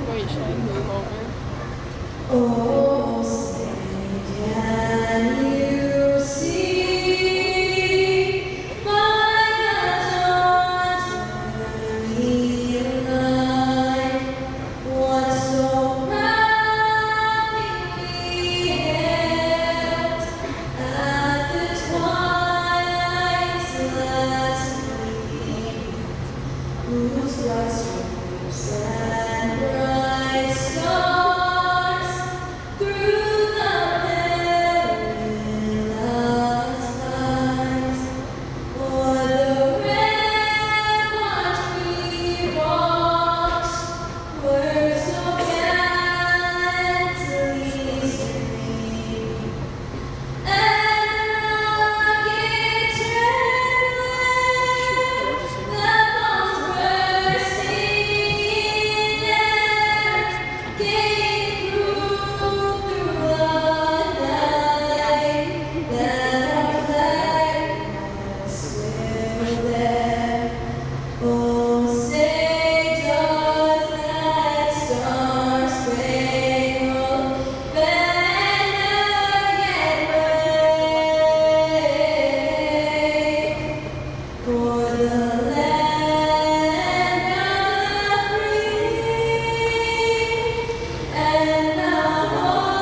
Wait, should I move over? Oh, say, can you see my eternity light? Once so proudly hailed at the twilight's last gleam, whose bright streams and bright stars through the perilous skies, o'er the rampart we watched, were so gallantly streamed, and rugged trembling the bombs bursting in air gave proof through the night that our flag was still there. Oh, say does that star-spangled banner yet wave for the land of the free and the home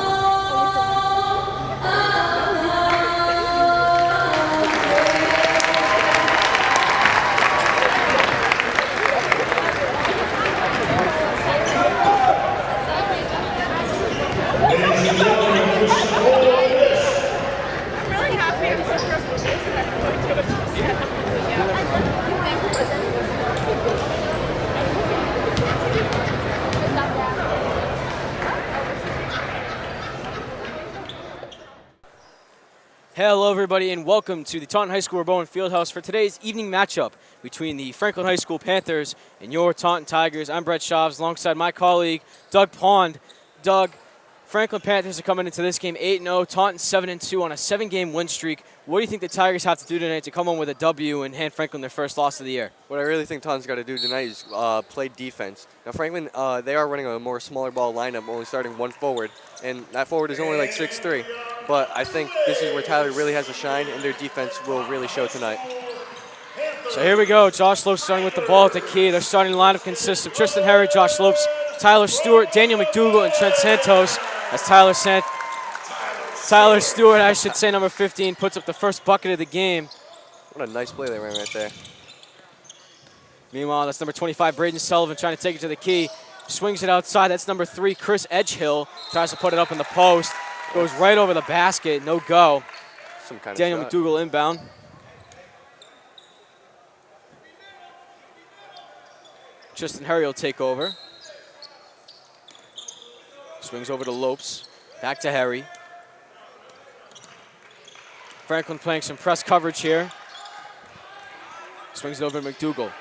of the I'm really happy I'm so Hello everybody and welcome to the Taunton High School Bowen Fieldhouse for today's evening matchup between the Franklin High School Panthers and your Taunton Tigers. I'm Brett Schaubs alongside my colleague Doug Pond. Doug, Franklin Panthers are coming into this game 8-0, Taunton 7-2 on a 7-game win streak. What do you think the Tigers have to do tonight to come home with a W and hand Franklin their first loss of the year? What I really think Taunton's got to do tonight is play defense. Now, Franklin, they are running a more smaller ball lineup, only starting one forward, and that forward is only like 6'3". But I think this is where Tyler really has to shine, and their defense will really show tonight. So here we go. Josh Lopes starting with the ball at the key. Their starting lineup consists of Tristan Harry, Josh Lopes, Tyler Stewart, Daniel McDougall, and Trent Santos. As Tyler Stewart, I should say, number 15, puts up the first bucket of the game. What a nice play they ran right there. Meanwhile, that's number 25, Braden Sullivan, trying to take it to the key. Swings it outside. That's number 3, Chris Edgehill. Tries to put it up in the post. Goes right over the basket. No go. Some kind Daniel of shot. McDougall inbound. Tristan Harry will take over. Swings over to Lopes. Back to Harry. Franklin playing some press coverage here. Swings it over to McDougall.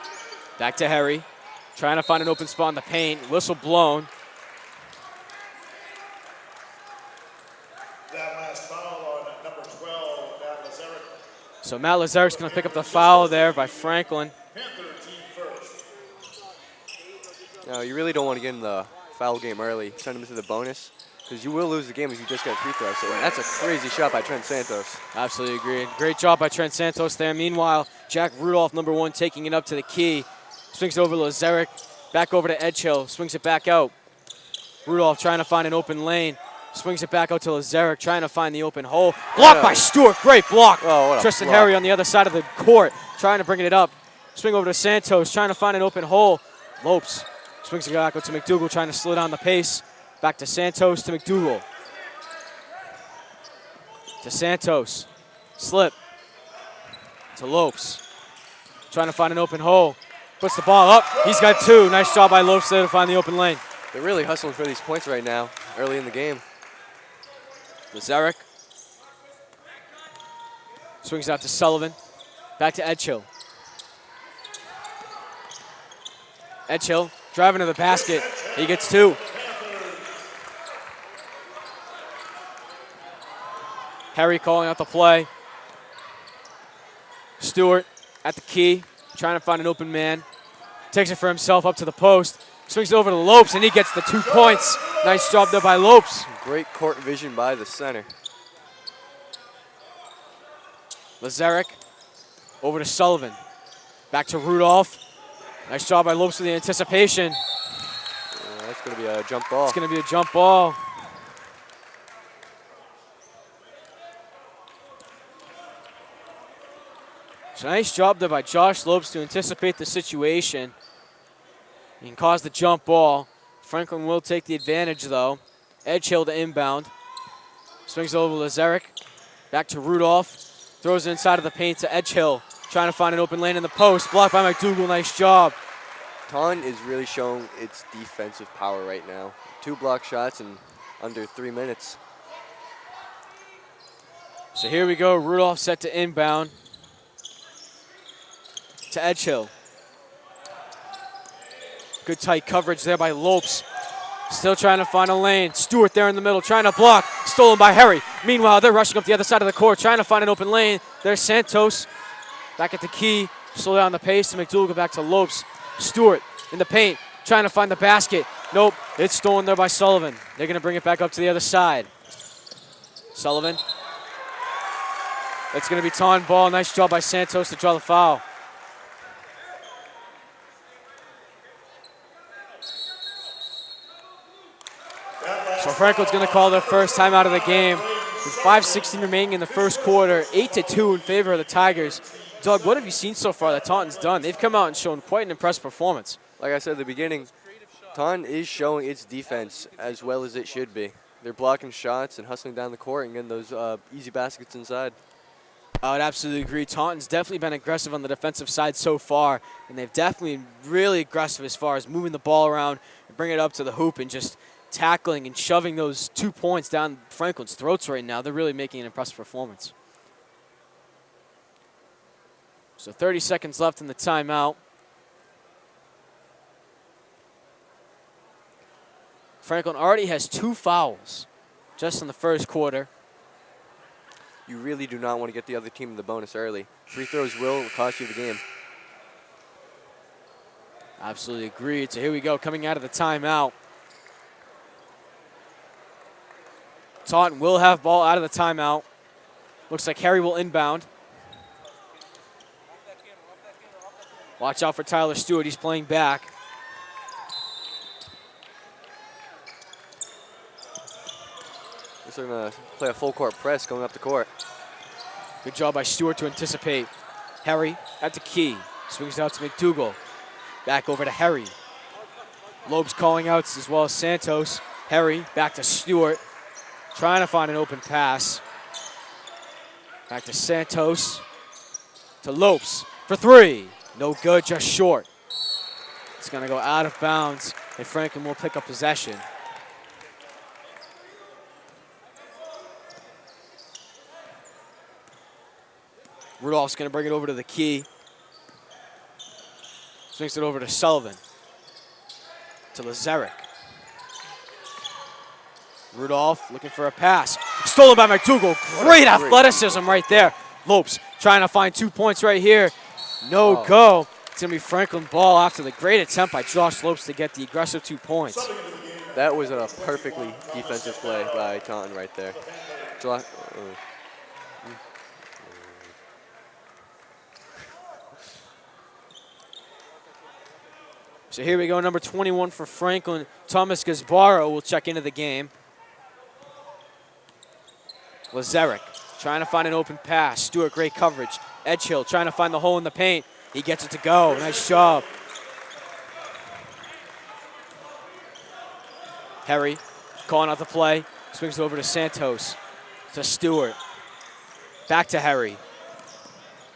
Back to Harry. Trying to find an open spot in the paint. Whistle blown. So Matt Lazar's going to pick up the foul there by Franklin. No, you really don't want to get in the foul game early. Send them to the bonus, because you will lose the game if you just get free throws. So that's a crazy shot by Trent Santos. Absolutely agreed. Great job by Trent Santos there. Meanwhile, Jack Rudolph, number 1, taking it up to the key. Swings it over to Lazaric. Back over to Edgehill. Swings it back out. Rudolph trying to find an open lane. Swings it back out to Lazaric, trying to find the open hole. Blocked by Stewart. Great block. Oh, what a Tristan block. Harry on the other side of the court, trying to bring it up. Swing over to Santos, trying to find an open hole. Lopes swings it back out to McDougal, trying to slow down the pace. Back to Santos, to McDougal. To Santos. Slip. To Lopes. Trying to find an open hole. Puts the ball up. He's got 2. Nice job by Lopes there to find the open lane. They're really hustling for these points right now, early in the game. Lazaric. Swings out to Sullivan. Back to Edgehill. Edgehill driving to the basket. He gets 2. Harry calling out the play. Stewart at the key, trying to find an open man. Takes it for himself up to the post. Swings it over to Lopes, and he gets the 2 points. Nice job there by Lopes. Great court vision by the center. Lazaric over to Sullivan. Back to Rudolph. Nice job by Lopes with the anticipation. That's going to be a jump ball. It's going to be a jump ball. So nice job there by Josh Lopes to anticipate the situation and cause the jump ball. Franklin will take the advantage though. Edgehill to inbound. Swings over Lazaric. Back to Rudolph. Throws it inside of the paint to Edgehill. Trying to find an open lane in the post. Blocked by McDougal. Nice job. Taunton is really showing its defensive power right now. 2 block shots in under 3 minutes. So here we go. Rudolph set to inbound. To Edgehill. Good tight coverage there by Lopes. Still trying to find a lane. Stewart there in the middle, trying to block. Stolen by Harry. Meanwhile, they're rushing up the other side of the court, trying to find an open lane. There's Santos. Back at the key. Slow down the pace to McDougal, back to Lopes. Stewart in the paint, trying to find the basket. Nope, it's stolen there by Sullivan. They're going to bring it back up to the other side. Sullivan. It's going to be Taunton ball. Nice job by Santos to draw the foul. So Franklin's going to call their first time out of the game with 5:16 remaining in the first quarter, 8-2 in favor of the Tigers. Doug, what have you seen so far that Taunton's done? They've come out and shown quite an impressive performance. Like I said at the beginning, Taunton is showing its defense as well as it should be. They're blocking shots and hustling down the court and getting those easy baskets inside. I would absolutely agree. Taunton's definitely been aggressive on the defensive side so far, and they've definitely been really aggressive as far as moving the ball around and bringing it up to the hoop and just tackling and shoving those 2 points down Franklin's throats right now. They're really making an impressive performance. So 30 seconds left in the timeout. Franklin already has 2 fouls just in the first quarter. You really do not want to get the other team in the bonus early. Free throws will cost you the game. Absolutely agreed. So here we go, coming out of the timeout. Taunton will have ball out of the timeout. Looks like Harry will inbound. Watch out for Tyler Stewart. He's playing back. They're going to play a full court press going up the court. Good job by Stewart to anticipate. Harry at the key. Swings out to McDougal. Back over to Harry. Lopes calling outs as well as Santos. Harry back to Stewart. Trying to find an open pass. Back to Santos. To Lopes for 3. No good, just short. It's going to go out of bounds, and Franklin will pick up possession. Rudolph's going to bring it over to the key. Swings it over to Sullivan. To Lazaric. Rudolph looking for a pass. Stolen by McDougal. Great athleticism right there. Lopes trying to find 2 points right here. No go. It's going to be Franklin ball after the great attempt by Josh Lopes to get the aggressive 2 points. That was a perfectly defensive play by Taunton right there. So here we go, number 21 for Franklin, Thomas Gazbaro will check into the game. Lazaric trying to find an open pass. Stewart, great coverage. Edgehill trying to find the hole in the paint. He gets it to go. Nice job. Harry calling out the play. Swings it over to Santos. To Stewart. Back to Harry.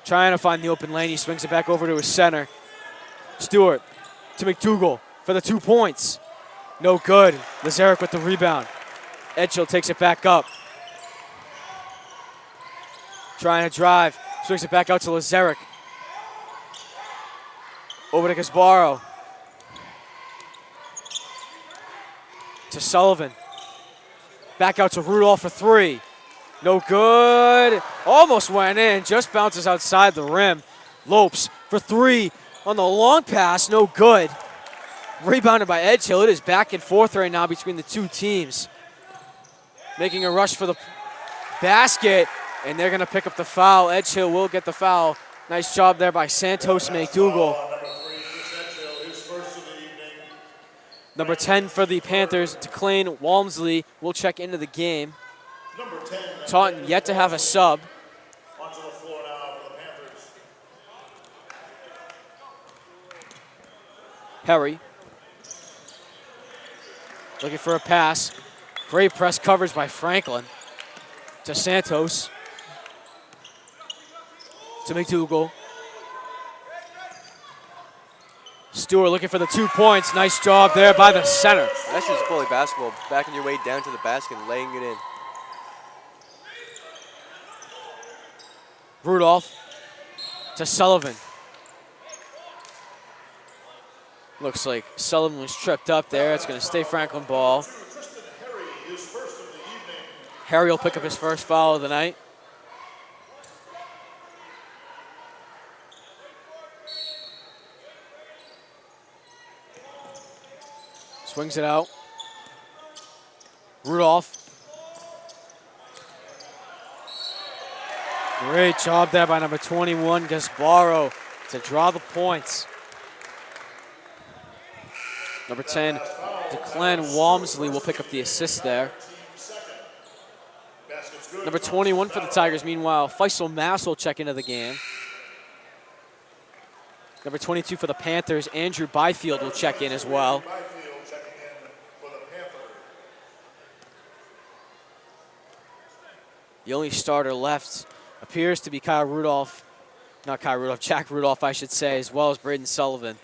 Trying to find the open lane. He swings it back over to his center. Stewart to McDougal for the 2 points. No good. Lazaric with the rebound. Edgehill takes it back up. Trying to drive. Swings it back out to Lazaric. Over to Gazbaro. To Sullivan. Back out to Rudolph for 3. No good. Almost went in. Just bounces outside the rim. Lopes for 3 on the long pass. No good. Rebounded by Edgehill. It is back and forth right now between the 2 teams. Making a rush for the basket, and they're going to pick up the foul. Edgehill will get the foul. Nice job there by Santos McDougal. Number 10 for the Panthers, Declan Walmsley will check into the game. Taunton yet to have a sub. Harry looking for a pass. Great press coverage by Franklin. To Santos. To McDougal. Stewart looking for the 2 points. Nice job there by the center. That's just bully basketball. Backing your way down to the basket and laying it in. Rudolph to Sullivan. Looks like Sullivan was tripped up there. It's going to stay Franklin ball. Harry will pick up his first foul of the night. Swings it out. Rudolph. Great job there by number 21, Gazbaro, to draw the points. Number 10, Declan Walmsley will pick up the assist there. Number 21 for the Tigers, meanwhile, Faisal Mass will check into the game. Number 22 for the Panthers, Andrew Byfield will check in as well. The only starter left appears to be Jack Rudolph, I should say, as well as Braden Sullivan.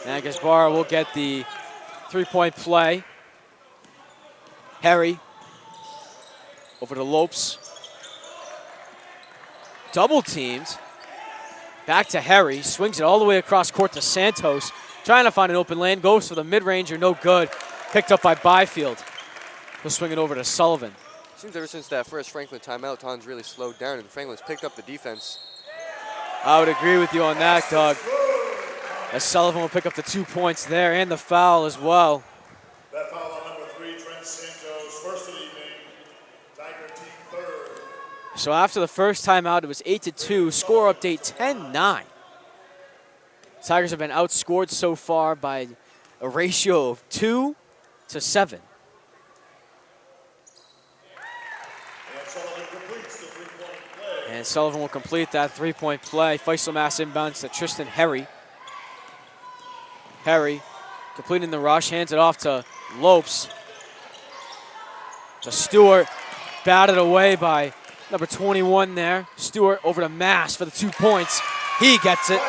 And Gazbaro will get the 3-point play. Harry over to Lopes. Double teamed. Back to Harry. Swings it all the way across court to Santos. Trying to find an open lane. Goes for the mid-ranger. No good. Picked up by Byfield. He'll swing it over to Sullivan. Seems ever since that first Franklin timeout, Taunton's really slowed down, and Franklin's picked up the defense. I would agree with you on that, Doug. As Sullivan will pick up the 2 points there and the foul as well. That foul on number 3, Trent Santos, first of the evening, Tiger team third. So after the first timeout, it was 8-2. Score update 10-9. Tigers have been outscored so far by a ratio of 2 to 7. And Sullivan will complete that 3-point play. Faisal Mass inbounds to Tristan Harry. Harry completing the rush, hands it off to Lopes. To Stewart, batted away by number 21 there. Stewart over to Mass for the 2 points. He gets it.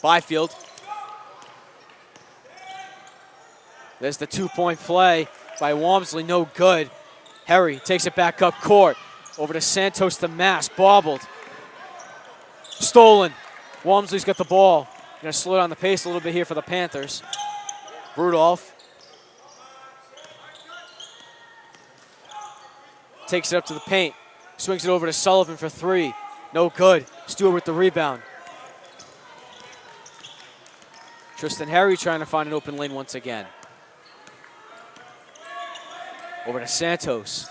Byfield. There's the 2-point play by Walmsley, no good. Harry takes it back up court. Over to Santos to Mass, bobbled. Stolen. Walmsley's got the ball. Gonna slow down the pace a little bit here for the Panthers. Rudolph. takes it up to the paint. Swings it over to Sullivan for three. No good. Stewart with the rebound. Tristan Harry trying to find an open lane once again. Over to Santos.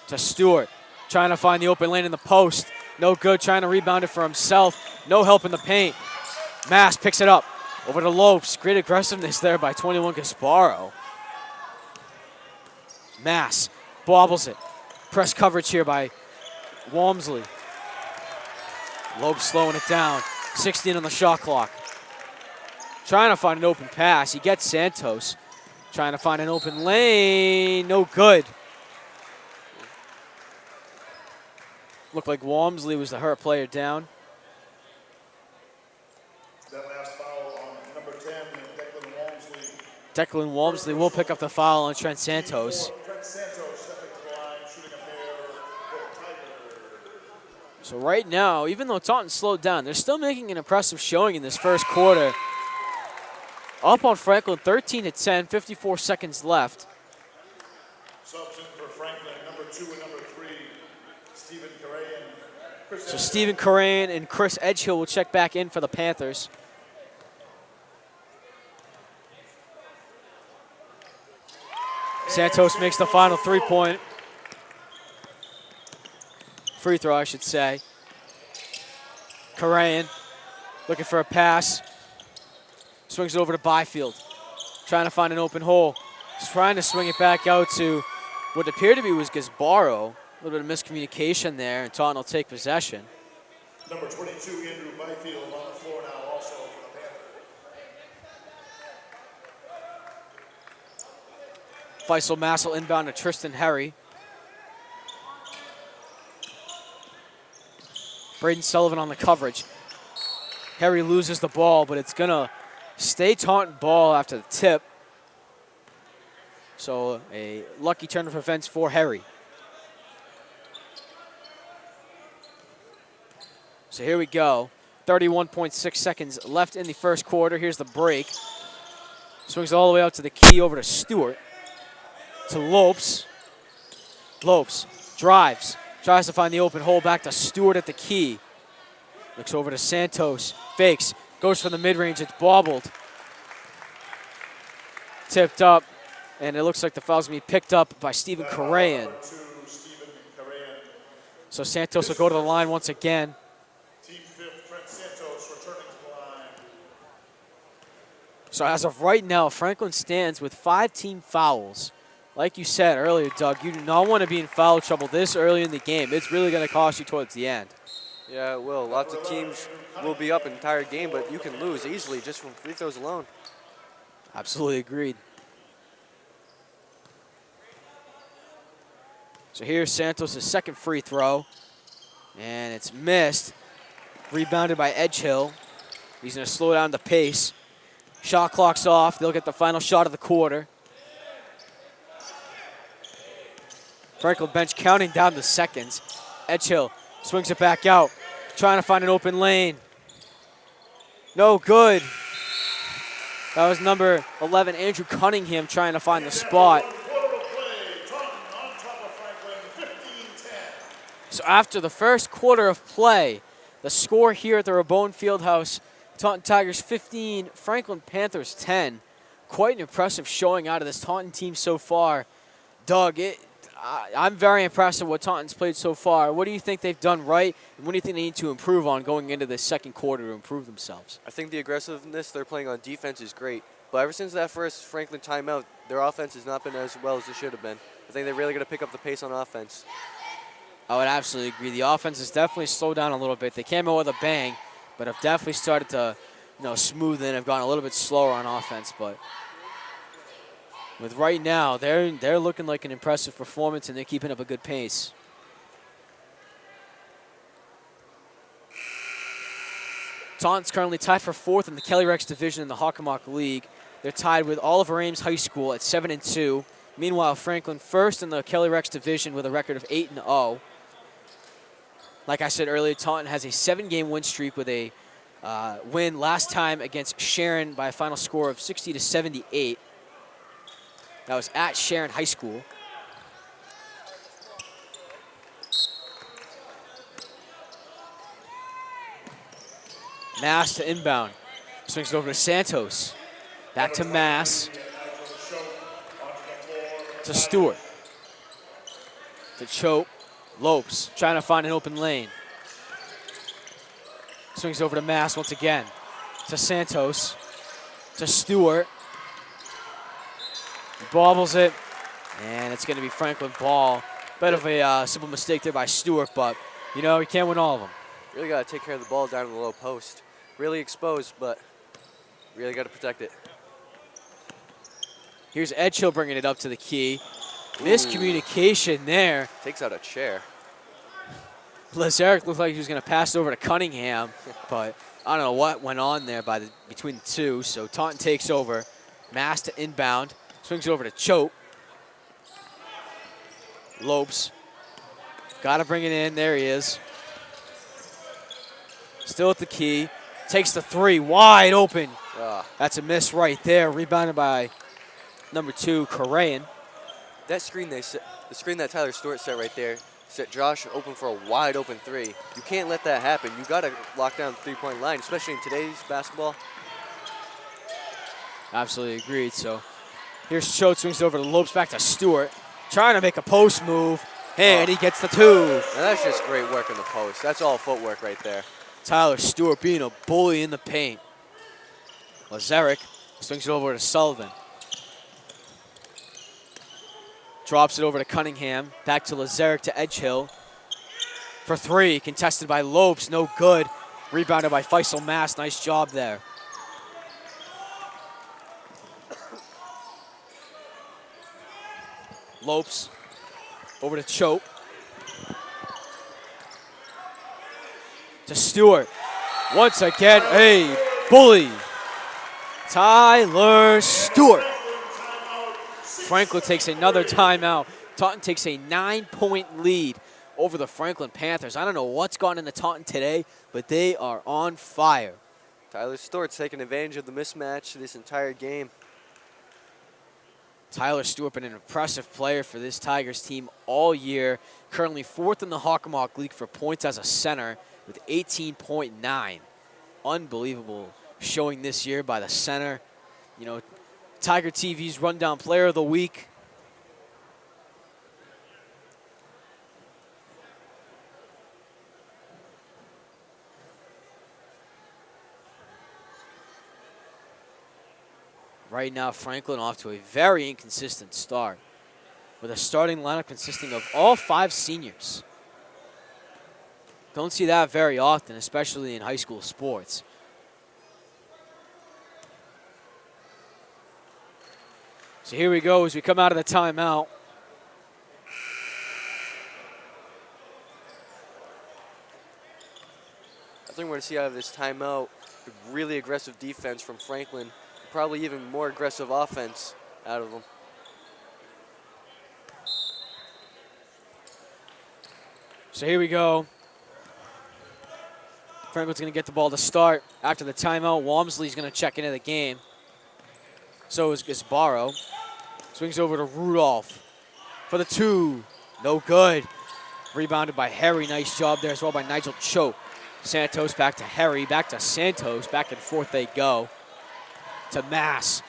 To Stewart. Trying to find the open lane in the post. No good. Trying to rebound it for himself. No help in the paint. Mass picks it up. Over to Lopes. Great aggressiveness there by 21 Gasparo. Mass bobbles it. Press coverage here by Walmsley. Lopes slowing it down. 16 on the shot clock. Trying to find an open pass. He gets Santos. Trying to find an open lane. No good. Looked like Walmsley was the hurt player down. That last foul on number 10, Declan Walmsley. Declan Walmsley will pick up the foul on Trent Santos. Trent Santos stepping to the line, shooting a pair for Tigers. So right now, even though Taunton slowed down, they're still making an impressive showing in this first quarter. Up on Franklin, 13-10, 54 seconds left. Subs in for Franklin, number 2 and number 3, Stephen Correa. So Stephen Corain and Chris Edgehill will check back in for the Panthers. Santos makes the final three-point. Free throw, I should say. Corain looking for a pass. Swings it over to Byfield. Trying to find an open hole. He's trying to swing it back out to what appeared to be was Gasparo. A little bit of miscommunication there, and Taunton will take possession. Number 22, Andrew Byfield on the floor now also for the Panthers. Faisal Massel inbound to Tristan Harry. Braden Sullivan on the coverage. Harry loses the ball, but it's going to stay Taunton ball after the tip. So a lucky turn of events for Harry. So here we go. 31.6 seconds left in the first quarter. Here's the break. Swings all the way out to the key over to Stewart. To Lopes. Lopes drives. Tries to find the open hole back to Stewart at the key. Looks over to Santos. Fakes. Goes for the mid-range. It's bobbled. Tipped up. And it looks like the foul's going to be picked up by Stephen Corain. So Santos will go to the line once again. Team fifth, Trent Santos returning to the line. So as of right now, Franklin stands with 5 team fouls. Like you said earlier, Doug, you do not want to be in foul trouble this early in the game. It's really going to cost you towards the end. Yeah, it will. Lots of teams will be up an entire game, but you can lose easily just from free throws alone. Absolutely agreed. So here's Santos' second free throw, and it's missed. Rebounded by Edgehill. He's going to slow down the pace. Shot clock's off. They'll get the final shot of the quarter. Franklin bench counting down the seconds. Edgehill swings it back out, trying to find an open lane. No good. That was number 11, Andrew Cunningham, trying to find the spot. So after the first quarter of play, the score here at the Rabone Fieldhouse, Taunton Tigers 15, Franklin Panthers 10. Quite an impressive showing out of this Taunton team so far. Doug, I'm very impressed with what Taunton's played so far. What do you think they've done right, and what do you think they need to improve on going into this second quarter to improve themselves? I think the aggressiveness they're playing on defense is great, but ever since that first Franklin timeout, their offense has not been as well as it should have been. I think they're really going to pick up the pace on offense. I would absolutely agree. The offense has definitely slowed down a little bit. They came out with a bang, but have definitely started to, smooth in. Have gone a little bit slower on offense, but with right now, they're looking like an impressive performance, and they're keeping up a good pace. Taunton's currently tied for 4th in the Kelly Rex division in the Hockomock League. They're tied with Oliver Ames High School at 7-2. Meanwhile, Franklin first in the Kelly Rex division with a record of 8-0. Like I said earlier, Taunton has a 7-game win streak with a win last time against Sharon by a final score of 60-78. That was at Sharon High School. Mass to inbound. Swings it over to Santos. Back to Mass. To Stewart. To Choate. Lopes trying to find an open lane. Swings over to Mass once again. To Santos. To Stewart. He bobbles it. And it's going to be Franklin ball. Bit of a simple mistake there by Stewart, but, you know, he can't win all of them. Really got to take care of the ball down in the low post. Really exposed, but really got to protect it. Here's Edgehill bringing it up to the key. Miscommunication there. Takes out a chair. Lazarick looked like he was going to pass it over to Cunningham, but I don't know what went on there between the two. So Taunton takes over. Mass to inbound. Swings it over to Choate. Lopes. Got to bring it in. There he is. Still at the key. Takes the three. Wide open. That's a miss right there. Rebounded by number 2, Correan. That screen the screen that Tyler Stewart set right there, set Josh open for a wide open three. You can't let that happen. You got to lock down the three-point line, especially in today's basketball. Absolutely agreed. So here's Choate, swings over to Lopes, back to Stewart. Trying to make a post move, and he gets the 2. And that's just great work in the post. That's all footwork right there. Tyler Stewart being a bully in the paint. Lazarick swings it over to Sullivan. Drops it over to Cunningham. Back to Lazarick to Edgehill. For 3, contested by Lopes, no good. Rebounded by Faisal Mass, nice job there. Lopes over to Choate. To Stewart. Once again, a bully. Tyler Stewart. Franklin takes another timeout. Taunton takes a 9-point lead over the Franklin Panthers. I don't know what's gone into Taunton today, but they are on fire. Tyler Stewart's taking advantage of the mismatch this entire game. Tyler Stewart been an impressive player for this Tigers team all year. Currently 4th in the Hockomock League for points as a center with 18.9. Unbelievable showing this year by the center. You know, Tiger TV's Rundown Player of the Week. Right now, Franklin off to a very inconsistent start with a starting lineup consisting of all 5 seniors. Don't see that very often, especially in high school sports. So here we go as we come out of the timeout. I think we're going to see out of this timeout really aggressive defense from Franklin. Probably even more aggressive offense out of them. So here we go. Franklin's going to get the ball to start. After the timeout, Walmsley's going to check into the game. So is Gasbaro. Swings over to Rudolph for the 2. No good. Rebounded by Harry. Nice job there as well by Nigel Choate. Santos back to Harry. Back to Santos. Back and forth they go. To Mass.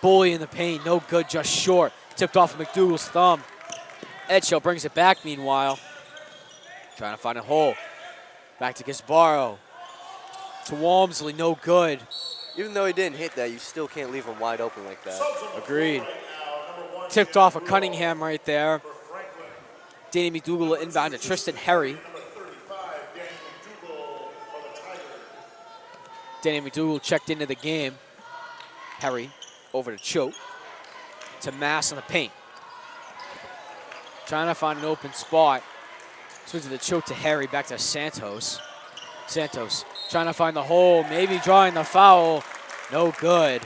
Bully in the paint. No good, just short. Tipped off of McDougal's thumb. Edgehill brings it back meanwhile. Trying to find a hole. Back to Gasbaro. To Walmsley. No good. Even though he didn't hit that, you still can't leave him wide open like that. Agreed. Tipped off of Cunningham right there. Danny McDougal inbound to Tristan Harry. Danny McDougal checked into the game. Harry over to Choate. To Mass in the paint. Trying to find an open spot. Swings to the Choate to Harry. Back to Santos. Santos trying to find the hole. Maybe drawing the foul. No good.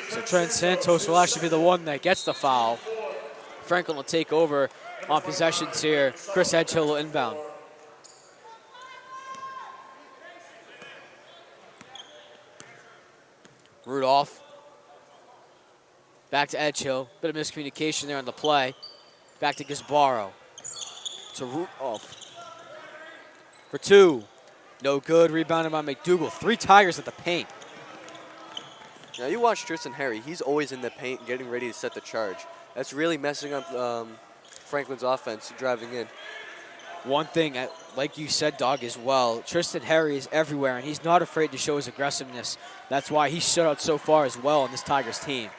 So Trent Santos will actually be the one that gets the foul. Franklin will take over on possessions here. Chris Edgehill will inbound. Rudolph. Back to Edgehill. Bit of miscommunication there on the play. Back to Gasbaro. To Rudolph. For 2. No good. Rebounded by McDougal. 3 Tigers at the paint. Now you watch Tristan Harry. He's always in the paint getting ready to set the charge. That's really messing up Franklin's offense driving in. One thing, like you said, Doug, as well, Tristan Harry is everywhere, and he's not afraid to show his aggressiveness. That's why he stood out so far as well on this Tigers team.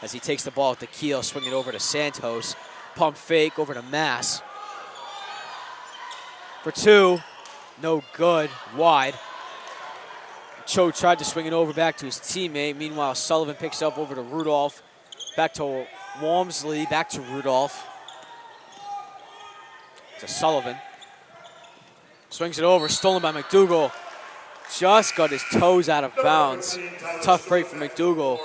As he takes the ball at the keel, swinging over to Santos. Pump fake over to Mass. For 2, no good, wide. Cho tried to swing it over back to his teammate. Meanwhile, Sullivan picks up over to Rudolph. Back to Walmsley, back to Rudolph. To Sullivan. Swings it over, stolen by McDougal. Just got his toes out of bounds. Tough break for McDougal,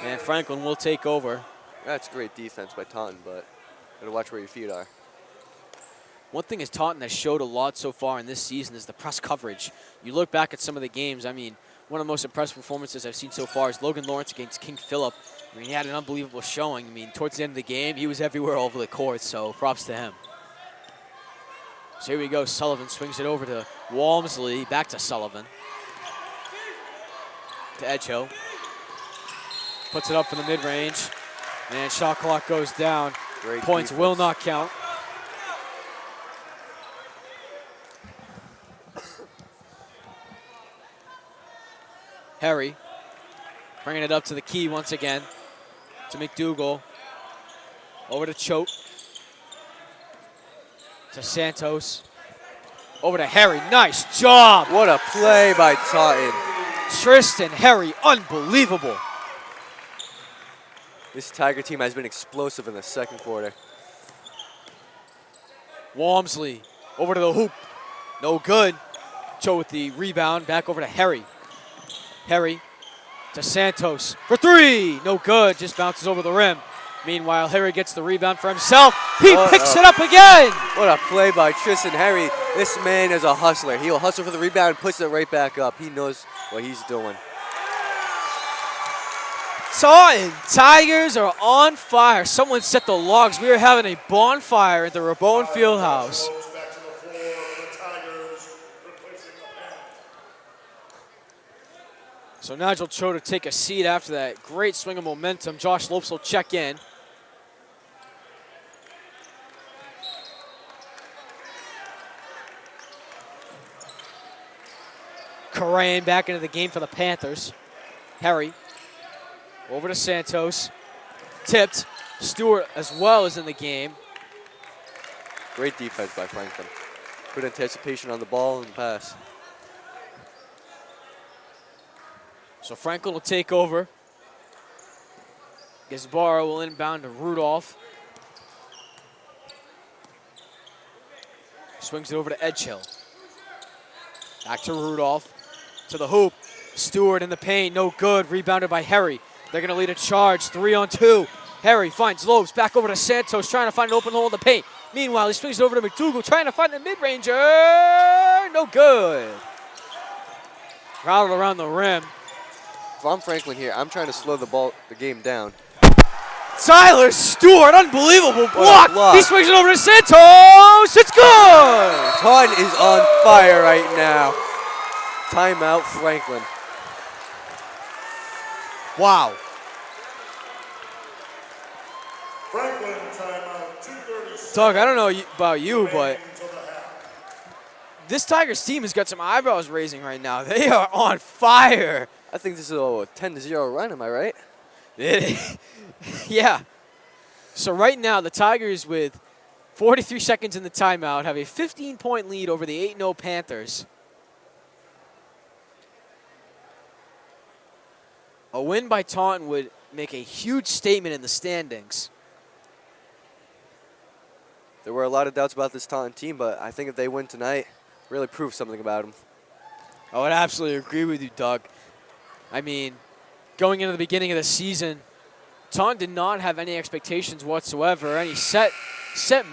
and Franklin will take over. That's great defense by Taunton, but gotta watch where your feet are. One thing is Taunton has showed a lot so far in this season is the press coverage. You look back at some of the games, I mean, one of the most impressive performances I've seen so far is Logan Lawrence against King Philip. I mean, he had an unbelievable showing. I mean, towards the end of the game, he was everywhere all over the court, so props to him. So here we go. Sullivan swings it over to Walmsley. Back to Sullivan. To Edgehill. Puts it up for the mid-range. And shot clock goes down. Great Points defense. will not count. Harry bringing it up to the key once again. To McDougal. Over to Choate. To Santos. Over to Harry. Nice job. What a play by Taunton. Tristan Harry, unbelievable. This Tiger team has been explosive in the second quarter. Walmsley over to the hoop. No good. Cho with the rebound. Back over to Harry. Harry to Santos for 3. No good. Just bounces over the rim. Meanwhile, Harry gets the rebound for himself. He picks it up again. What a play by Tristan Harry. This man is a hustler. He'll hustle for the rebound and puts it right back up. He knows what he's doing. Taunton Tigers are on fire. Someone set the logs. We are having a bonfire at the Rabowen Fieldhouse. Goes back to the floor for the Tigers, replacing the pen. So Nigel Cho to take a seat after that great swing of momentum. Josh Lopes will check in. Karayan back into the game for the Panthers. Harry over to Santos. Tipped. Stewart as well is in the game. Great defense by Franklin. Good anticipation on the ball and pass. So Franklin will take over. Gazbara will inbound to Rudolph. Swings it over to Edgehill. Back to Rudolph. To the hoop. Stewart in the paint. No good. Rebounded by Harry. They're going to lead a charge. 3-on-2. Harry finds Lopes. Back over to Santos. Trying to find an open hole in the paint. Meanwhile, he swings it over to McDougal. Trying to find the mid-ranger. No good. Routed around the rim. If I'm Franklin here, I'm trying to slow the game down. Tyler Stewart, unbelievable What a block. He swings it over to Santos. It's good. Taunton is on fire right now. Timeout, Franklin. Wow. Franklin timeout, 2:36. Doug, I don't know about you, but remaining until the half. this Tigers team has got some eyebrows raising right now. They are on fire. I think this is a 10-0 run, am I right? Yeah. So right now, the Tigers with 43 seconds in the timeout have a 15-point lead over the 8-0 Panthers. A win by Taunton would make a huge statement in the standings. There were a lot of doubts about this Taunton team, but I think if they win tonight, really proves something about them. I would absolutely agree with you, Doug. I mean, going into the beginning of the season, Taunton did not have any expectations whatsoever, any set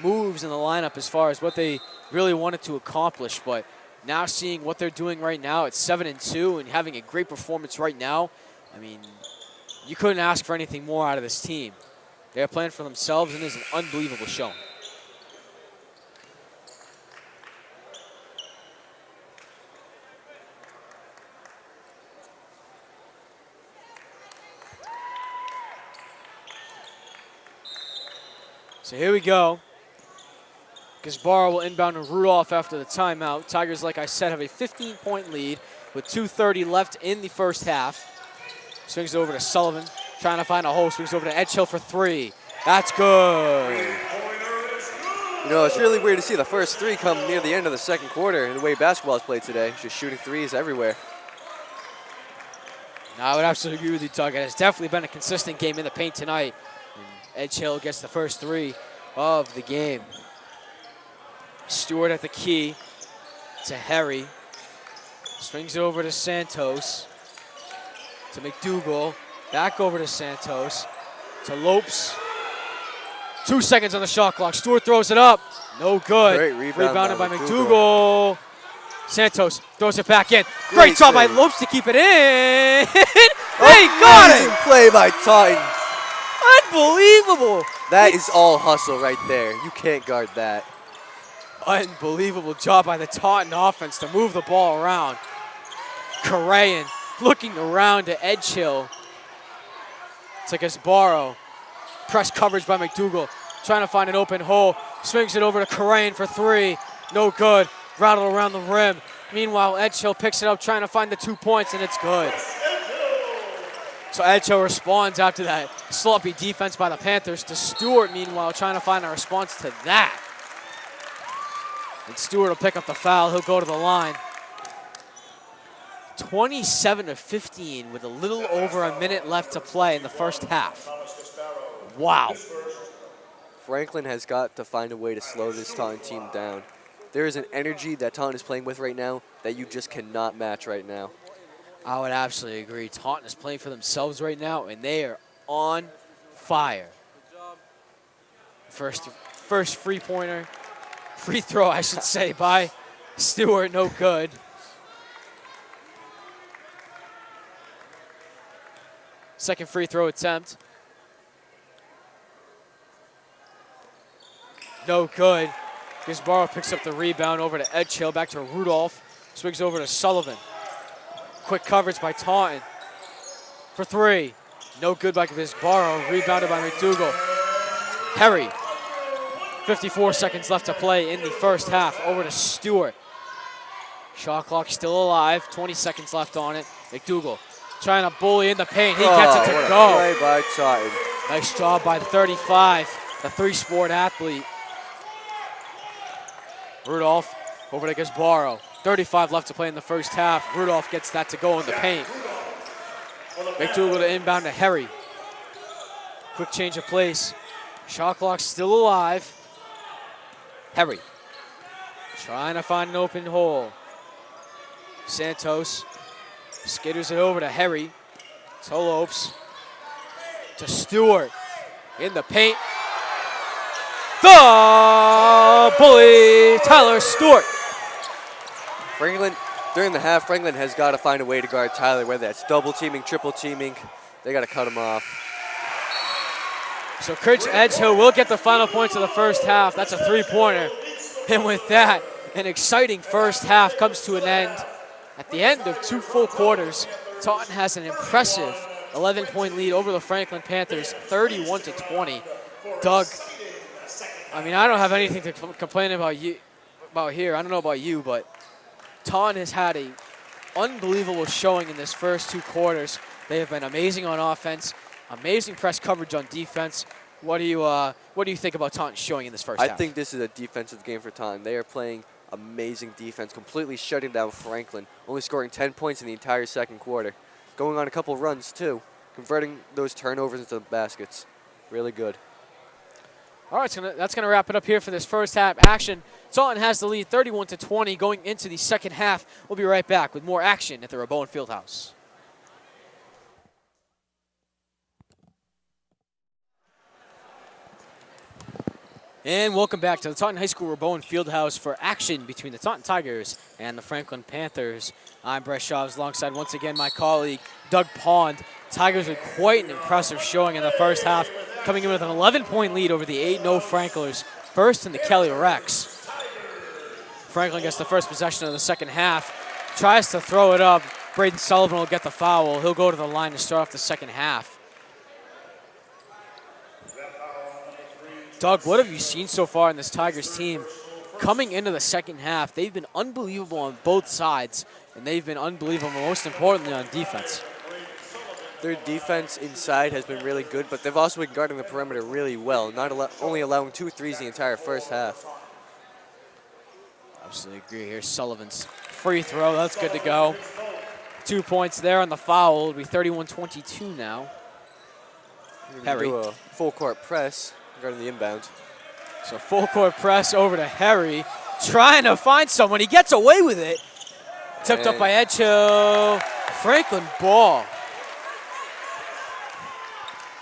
moves in the lineup as far as what they really wanted to accomplish. But now seeing what they're doing right now at 7-2 and having a great performance right now, I mean, you couldn't ask for anything more out of this team. They're playing for themselves, and it is an unbelievable showing. So here we go. Gazbara will inbound to Rudolph after the timeout. Tigers, like I said, have a 15-point lead with 2:30 left in the first half. Swings it over to Sullivan, trying to find a hole. Swings over to Edgehill for three. That's good. You know, it's really weird to see the first three come near the end of the second quarter and the way basketball is played today. Just shooting threes everywhere. No, I would absolutely agree with you, Doug. It has definitely been a consistent game in the paint tonight. And Edgehill gets the first three of the game. Stewart at the key to Harry. Swings it over to Santos. To McDougal. Back over to Santos. To Lopes. 2 seconds on the shot clock. Stewart throws it up. No good. Great rebound Rebounded by by McDougal. Santos throws it back in. Great job by Lopes to keep it in. They got it. Amazing play by Taunton. Unbelievable. That is all hustle right there. You can't guard that. Unbelievable job by the Taunton offense to move the ball around. Karayan looking around to Edgehill. It's like Gazbara. Press coverage by McDougal. Trying to find an open hole. Swings it over to Karayan for three. No good. Rattled around the rim. Meanwhile, Edgehill picks it up, trying to find the 2 points, and it's good. So Edgehill responds after that sloppy defense by the Panthers to Stewart, meanwhile, trying to find a response to that. And Stewart will pick up the foul. He'll go to the line. 27-15 with a little over a minute left to play in the first half. Wow. Franklin has got to find a way to slow this Taunton team down. There is an energy that Taunton is playing with right now that you just cannot match right now. I would absolutely agree. Taunton is playing for themselves right now, and they are on fire. First free throw, I should say, by Stewart, no good. Second free throw attempt. No good. Gazbara picks up the rebound over to Edgehill, back to Rudolph. Swings over to Sullivan. Quick coverage by Taunton for three. No good by Gazbara, rebounded by McDougal. Harry, 54 seconds left to play in the first half. Over to Stewart. Shot clock still alive, 20 seconds left on it. McDougal trying to bully in the paint. He gets it to what a go. play by Taunton. Nice job by the 35, the three-sport athlete. Rudolph over to Gazbara. 35 left to play in the first half. Rudolph gets that to go in the paint. McDougal to inbound to Harry. Quick change of place. Shot clock still alive. Harry trying to find an open hole. Santos skitters it over to Harry. To Lopes. To Stewart. In the paint. The bully, Tyler Stewart. Franklin, during the half, Franklin has got to find a way to guard Tyler, whether that's double teaming, triple teaming. They got to cut him off. So Chris Edgehill will get the final points of the first half. That's a three-pointer. And with that, an exciting first half comes to an end. At the end of 2 full quarters, Taunton has an impressive 11-point lead over the Franklin Panthers, 31-20. Doug, I mean, I don't have anything to complain about here. I don't know about you, but Taunton has had an unbelievable showing in this first 2 quarters. They have been amazing on offense, amazing press coverage on defense. What do you think about Taunton showing in this first half? I think this is a defensive game for Taunton. They are playing amazing defense, completely shutting down Franklin, only scoring 10 points in the entire second quarter. Going on a couple runs, too, converting those turnovers into baskets. Really good. All right, that's going to wrap it up here for this first half action. Taunton has the lead 31-20 going into the second half. We'll be right back with more action at the Rabowen Fieldhouse. And welcome back to the Taunton High School Rabowen Fieldhouse for action between the Taunton Tigers and the Franklin Panthers. I'm Brett Schaubs alongside once again my colleague Doug Pond. Tigers with quite an impressive showing in the first half, coming in with an 11-point lead over the 8-0 Franklers, first in the Kelly Rex. Franklin gets the first possession of the second half, tries to throw it up. Braden Sullivan will get the foul. He'll go to the line to start off the second half. Doug, what have you seen so far in this Tigers team? Coming into the second half, they've been unbelievable on both sides, and they've been unbelievable, most importantly, on defense. Their defense inside has been really good, but they've also been guarding the perimeter really well, only allowing 2 threes the entire first half. Absolutely agree. Here's Sullivan's free throw. That's good to go. 2 points there on the foul. It'll be 31-22 now. Harry. Do a full court press regarding the inbound. So full court press over to Harry, trying to find someone. He gets away with it. Tipped up by Edgehill. Franklin ball.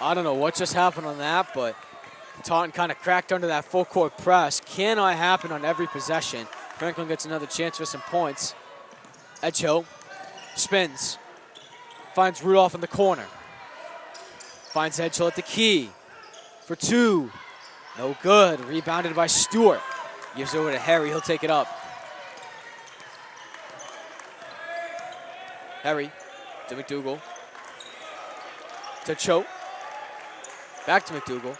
I don't know what just happened on that, but Taunton kind of cracked under that full court press. Cannot happen on every possession. Franklin gets another chance for some points. Edgehill spins. Finds Rudolph in the corner. Finds Edgehill at the key for 2. No good. Rebounded by Stewart. Gives it over to Harry. He'll take it up. Harry to McDougal. To Choate. Back to McDougal.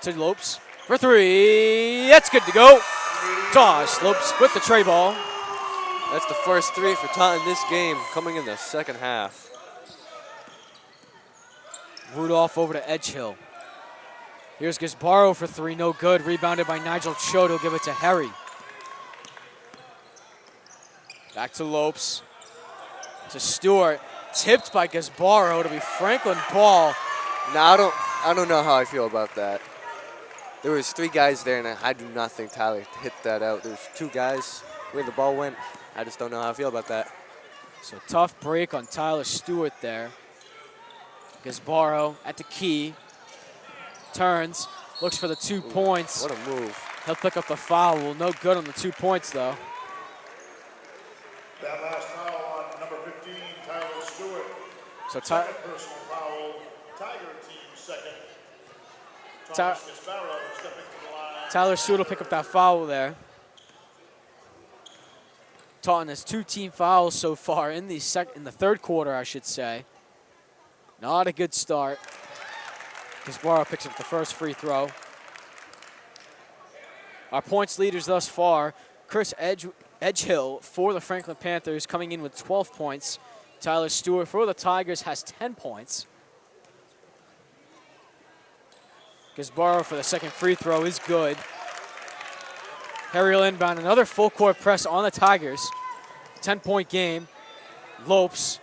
To Lopes for 3. That's good to go. Toss. Lopes with the tray ball. That's the first 3 for Taunton this game, coming in the second half. Rudolph over to Edgehill. Here's Gisbaro for 3, no good. Rebounded by Nigel Choate. He'll give it to Harry. Back to Lopes. To Stewart. Tipped by Gisbaro. It'll be Franklin ball. Now, I don't know how I feel about that. There was 3 guys there, and I do not think Tyler hit that out. There's 2 guys where the ball went. I just don't know how I feel about that. So tough break on Tyler Stewart there. Gisbaro at the key. Turns. Looks for the 2 points. What a move. He'll pick up the foul. No good on the 2 points, though. That last foul on number 15, Tyler Stewart. So Second personal foul, Tiger team second. Ty- Thomas Gisbaro stepping to the line. Tyler Stewart will pick up that foul there. Taunton has 2 team fouls so far in the third quarter, I should say. Not a good start. Gisbaro picks up the first free throw. Our points leaders thus far, Chris Edgehill for the Franklin Panthers coming in with 12 points. Tyler Stewart for the Tigers has 10 points. Gisbaro for the second free throw is good. Harry will inbound, another full court press on the Tigers. 10-point game. Lopes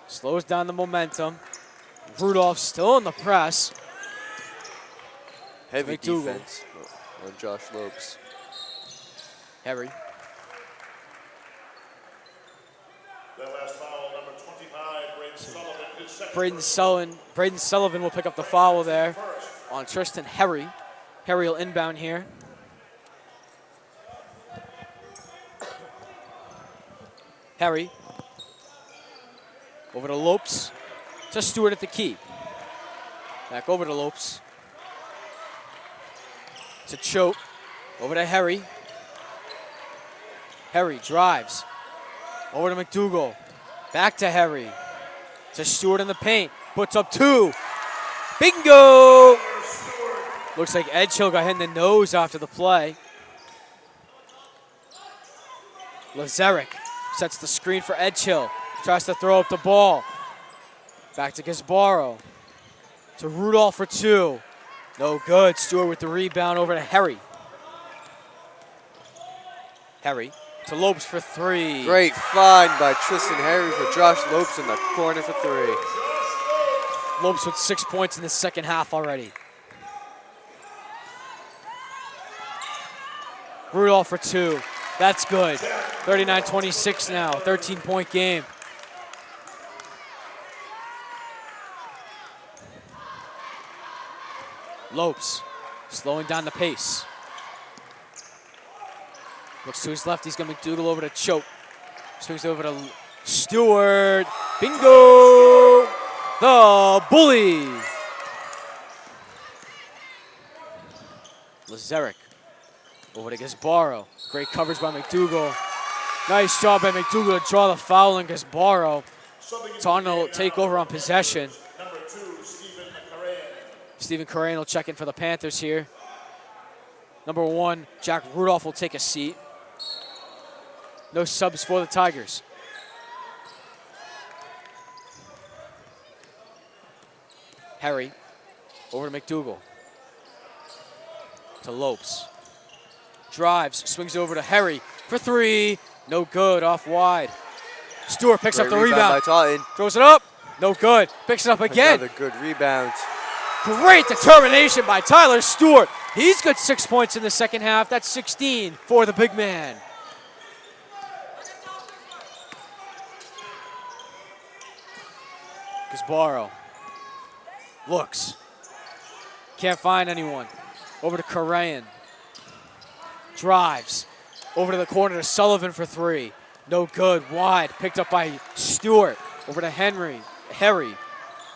slows down the momentum. Rudolph still in the press. Heavy McDougal. defense on Josh Lopes. Harry. That last foul, number 25, Braden Sullivan, his second Braden Sullivan will pick up the foul there on Tristan Harry. Harry will inbound here. Harry. Over to Lopes. To Stewart at the key. Back over to Lopes. To Choate. Over to Harry. Harry drives. Over to McDougal. Back to Harry. To Stewart in the paint. Puts up 2. Bingo! Looks like Edgehill got hit in the nose after the play. Lazaric sets the screen for Edgehill. Tries to throw up the ball. Back to Gisbaro. To Rudolph for 2. No good. Stewart with the rebound over to Harry. Harry to Lopes for 3. Great find by Tristan Harry for Josh Lopes in the corner for 3. Lopes with 6 points in the second half already. Rudolph for 2. That's good. 39-26 now. 13-point game. Lopes slowing down the pace. Looks to his left. He's going to McDougal over to Choate. Swings over to Stewart. Bingo! The bully. Lazaric over to Gisbaro. Great coverage by McDougal. Nice job by McDougal to draw the foul on Gisbaro. Taunton will take over on possession. number 2, Stephen Karayan. Stephen Corain will check in for the Panthers here. Number 1, Jack Rudolph will take a seat. No subs for the Tigers. Harry over to McDougal. To Lopes. Drives, swings over to Harry for 3. No good, off wide. Stewart picks up the rebound. By Taunton. Throws it up. No good. Picks it up again. Another good rebound. Great determination by Tyler Stewart. He's got 6 points in the second half. That's 16 for the big man. Gasbaro looks. Can't find anyone. Over to Corain. Drives. Over to the corner to Sullivan for 3. No good. Wide. Picked up by Stewart. Over to Harry.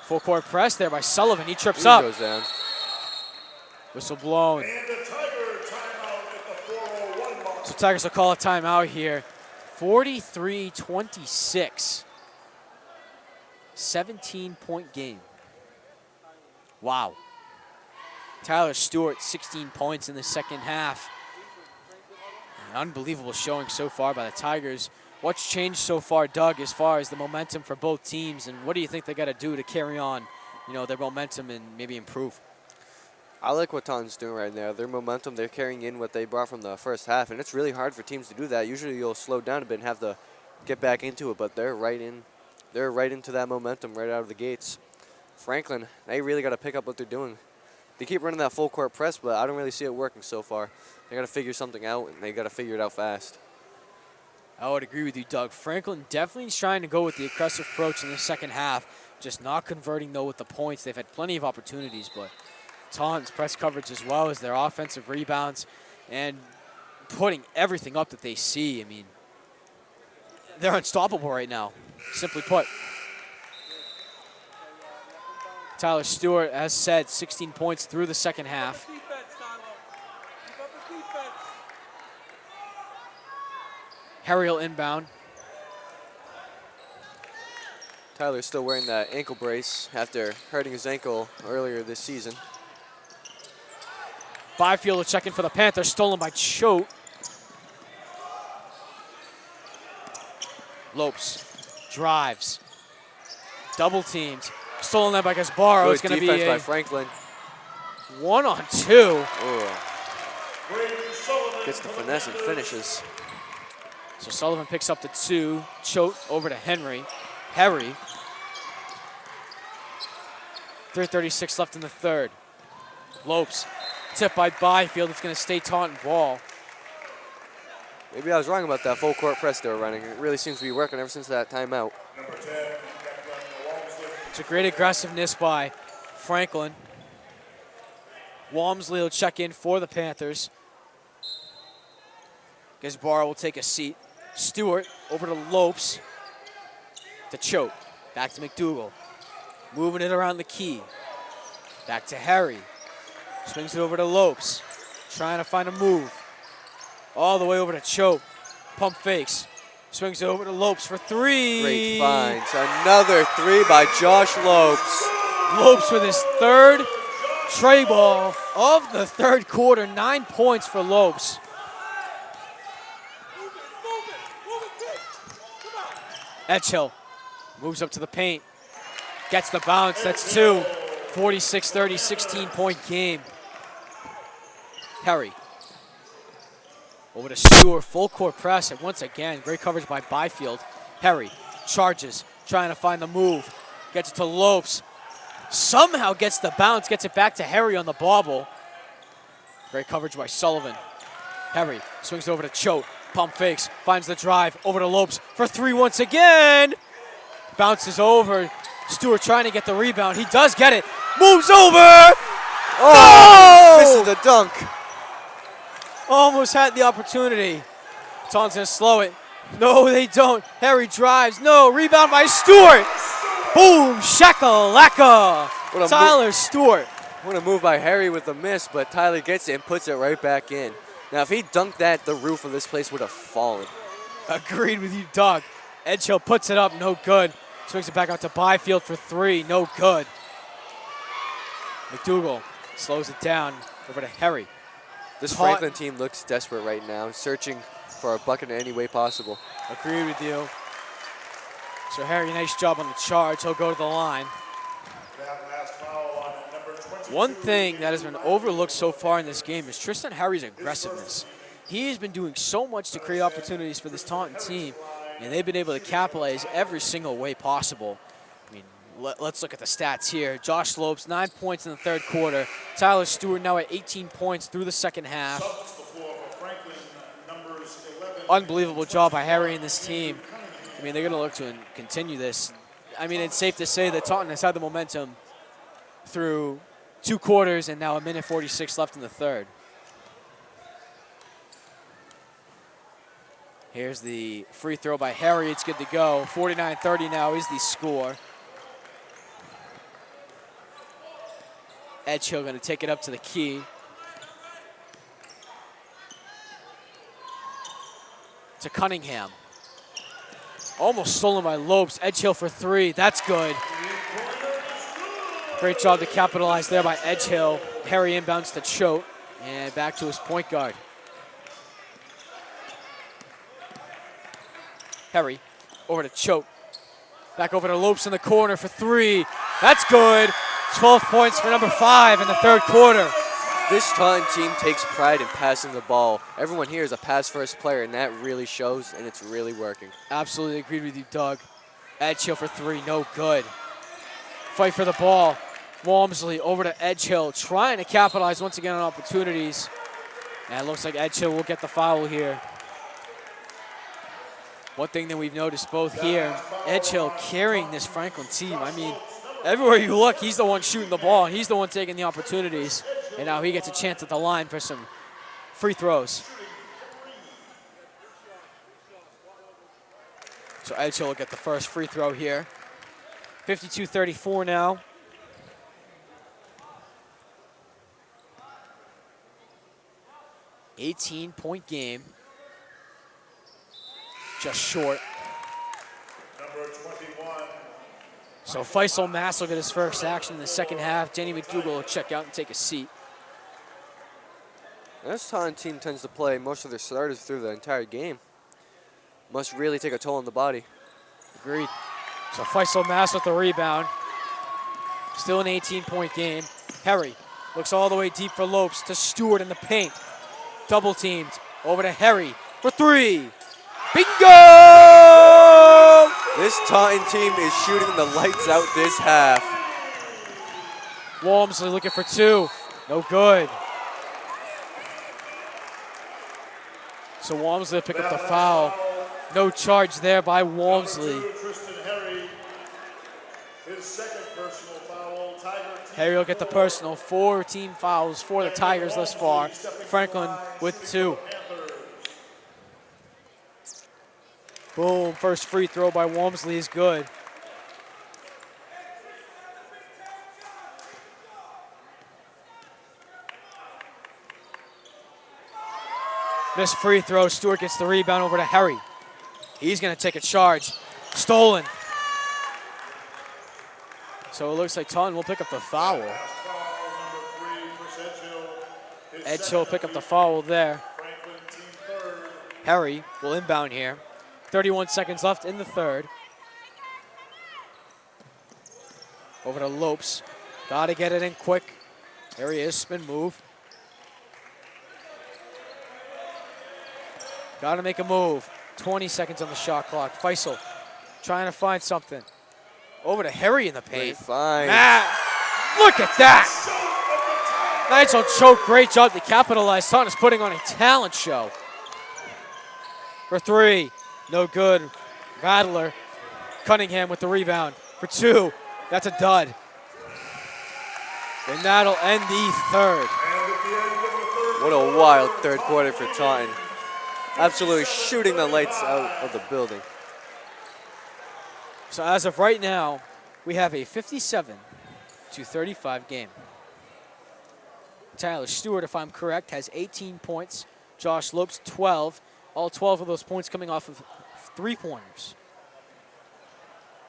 Full court press there by Sullivan. He trips up. Goes down. Whistle blown. And the Tiger timeout at the 4:01 mark. So Tigers will call a timeout here. 43-26. 17-point game. Wow. Tyler Stewart, 16 points in the second half. An unbelievable showing so far by the Tigers. What's changed so far, Doug, as far as the momentum for both teams, and what do you think they got to do to carry on, their momentum and maybe improve? I like what Taunton's doing right now. Their momentum, they're carrying in what they brought from the first half, and it's really hard for teams to do that. Usually you'll slow down a bit and have to get back into it, but they're right into that momentum right out of the gates. Franklin, they really got to pick up what they're doing. They keep running that full court press, but I don't really see it working so far. They got to figure something out, and they got to figure it out fast. I would agree with you, Doug. Franklin definitely is trying to go with the aggressive approach in the second half, just not converting, though, with the points. They've had plenty of opportunities, but Taunton's press coverage as well as their offensive rebounds and putting everything up that they see. I mean, they're unstoppable right now, simply put. Tyler Stewart, as said, 16 points through the second half. Harry will inbound. Tyler's still wearing that ankle brace after hurting his ankle earlier this season. Byfield will check in for the Panthers, stolen by Choate. Lopes drives. Double teams. Stolen that by Gasbaro. It's going to be defense by a Franklin. 1-on-2. Gets the finesse and finishes. So Sullivan picks up the 2. Choate over to Henry. Harry. 3:36 left in the third. Lopes. Tip by Byfield. It's going to stay Taunton ball. Maybe I was wrong about that full court press they were running. It really seems to be working ever since that timeout. It's a great aggressiveness by Franklin. Walmsley will check in for the Panthers. Gasbaro will take a seat. Stewart over to Lopes. To Choate. Back to McDougal. Moving it around the key. Back to Harry. Swings it over to Lopes. Trying to find a move. All the way over to Choate. Pump fakes. Swings it over to Lopes for 3. Great finds. Another 3 by Josh Lopes. Lopes with his third tray ball of the third quarter. 9 points for Lopes. Edgehill moves up to the paint. Gets the bounce. That's 2. 46-30, 16-point game. Harry. Over to Stewart, full court press, and once again, great coverage by Byfield. Harry charges, trying to find the move. Gets it to Lopes. Somehow gets the bounce, gets it back to Harry on the bobble. Great coverage by Sullivan. Harry swings over to Choate. Pump fakes, finds the drive, over to Lopes for 3 once again. Bounces over. Stewart trying to get the rebound. He does get it. Moves over. Oh! No! Misses the dunk. Almost had the opportunity. Taunton's going to slow it. No, they don't. Harry drives. No, rebound by Stewart. Boom, shakalaka. Tyler Stewart. What a move by Harry with the miss, but Tyler gets it and puts it right back in. Now, if he dunked that, the roof of this place would have fallen. Agreed with you, Doug. Edgehill puts it up, no good. Swings it back out to Byfield for 3, no good. McDougal slows it down over to Harry. This Taunton. Franklin team looks desperate right now, searching for a bucket in any way possible. Agree with you. So Harry, nice job on the charge. He'll go to the line. That last foul on number 22. One thing that has been overlooked so far in this game is Tristan Harry's aggressiveness. He has been doing so much to create opportunities for this Taunton team, and they've been able to capitalize every single way possible. I mean, let's look at the stats here. Josh Lopes, 9 points in the third quarter. Tyler Stewart now at 18 points through the second half. Subs the floor for Franklin, numbers 11. Unbelievable job by Harry and this team. I mean, they're going to look to continue this. I mean, it's safe to say that Taunton has had the momentum through 2 quarters and now 1:46 left in the third. Here's the free throw by Harry. It's good to go. 49-30 now is the score. Edgehill going to take it up to the key. To Cunningham. Almost stolen by Lopes. Edgehill for 3. That's good. Great job to capitalize there by Edgehill. Harry inbounds to Choate. And back to his point guard. Harry over to Choate. Back over to Lopes in the corner for 3. That's good. 12 points for number 5 in the third quarter. This Taunton team takes pride in passing the ball. Everyone here is a pass-first player, and that really shows, and it's really working. Absolutely agreed with you, Doug. Edgehill for 3, no good. Fight for the ball. Walmsley over to Edgehill, trying to capitalize once again on opportunities. And it looks like Edgehill will get the foul here. One thing that we've noticed both here, Edgehill carrying this Franklin team. I mean, everywhere you look, he's the one shooting the ball, and he's the one taking the opportunities. And now he gets a chance at the line for some free throws. So Edgehill will get the first free throw here. 52-34 now. $18-point game. Just short. Number 21. So Faisal Mass will get his first action in the second half. Denny McDougal will check out and take a seat. This Taunton team tends to play most of their starters through the entire game. Must really take a toll on the body. Agreed. So Faisal Mass with the rebound. Still an 18-point game. Harry looks all the way deep for Lopes to Stewart in the paint. Double teamed. Over to Harry for 3. Bingo! This Taunton team is shooting the lights out this half. Walmsley looking for 2. No good. So Walmsley will pick up the foul. No charge there by Walmsley. Tristan Harry, his second personal foul. Tiger team Harry will get the personal. 4 team fouls for the Tigers thus far. Franklin with 2. Boom, first free throw by Walmsley is good. This free throw, Stewart gets the rebound over to Harry. He's going to take a charge. Stolen. So it looks like Taunton will pick up the foul. Edgehill will pick up the foul there. Harry will inbound here. 31 seconds left in the third. Over to Lopes. Got to get it in quick. There he is, spin move. Got to make a move. 20 seconds on the shot clock. Faisal trying to find something. Over to Harry in the paint. Fine. Matt, look at that. Nice on Choate. Great job to capitalize. Taunton is putting on a talent show. For 3. No good. Rattler. Cunningham with the rebound. For 2. That's a dud. And that'll end the third. What a wild third quarter for Taunton. Absolutely shooting the lights out of the building. So as of right now, we have a 57-35 game. Tyler Stewart, if I'm correct, has 18 points. Josh Lopes, 12. All 12 of those points coming off of 3-pointers.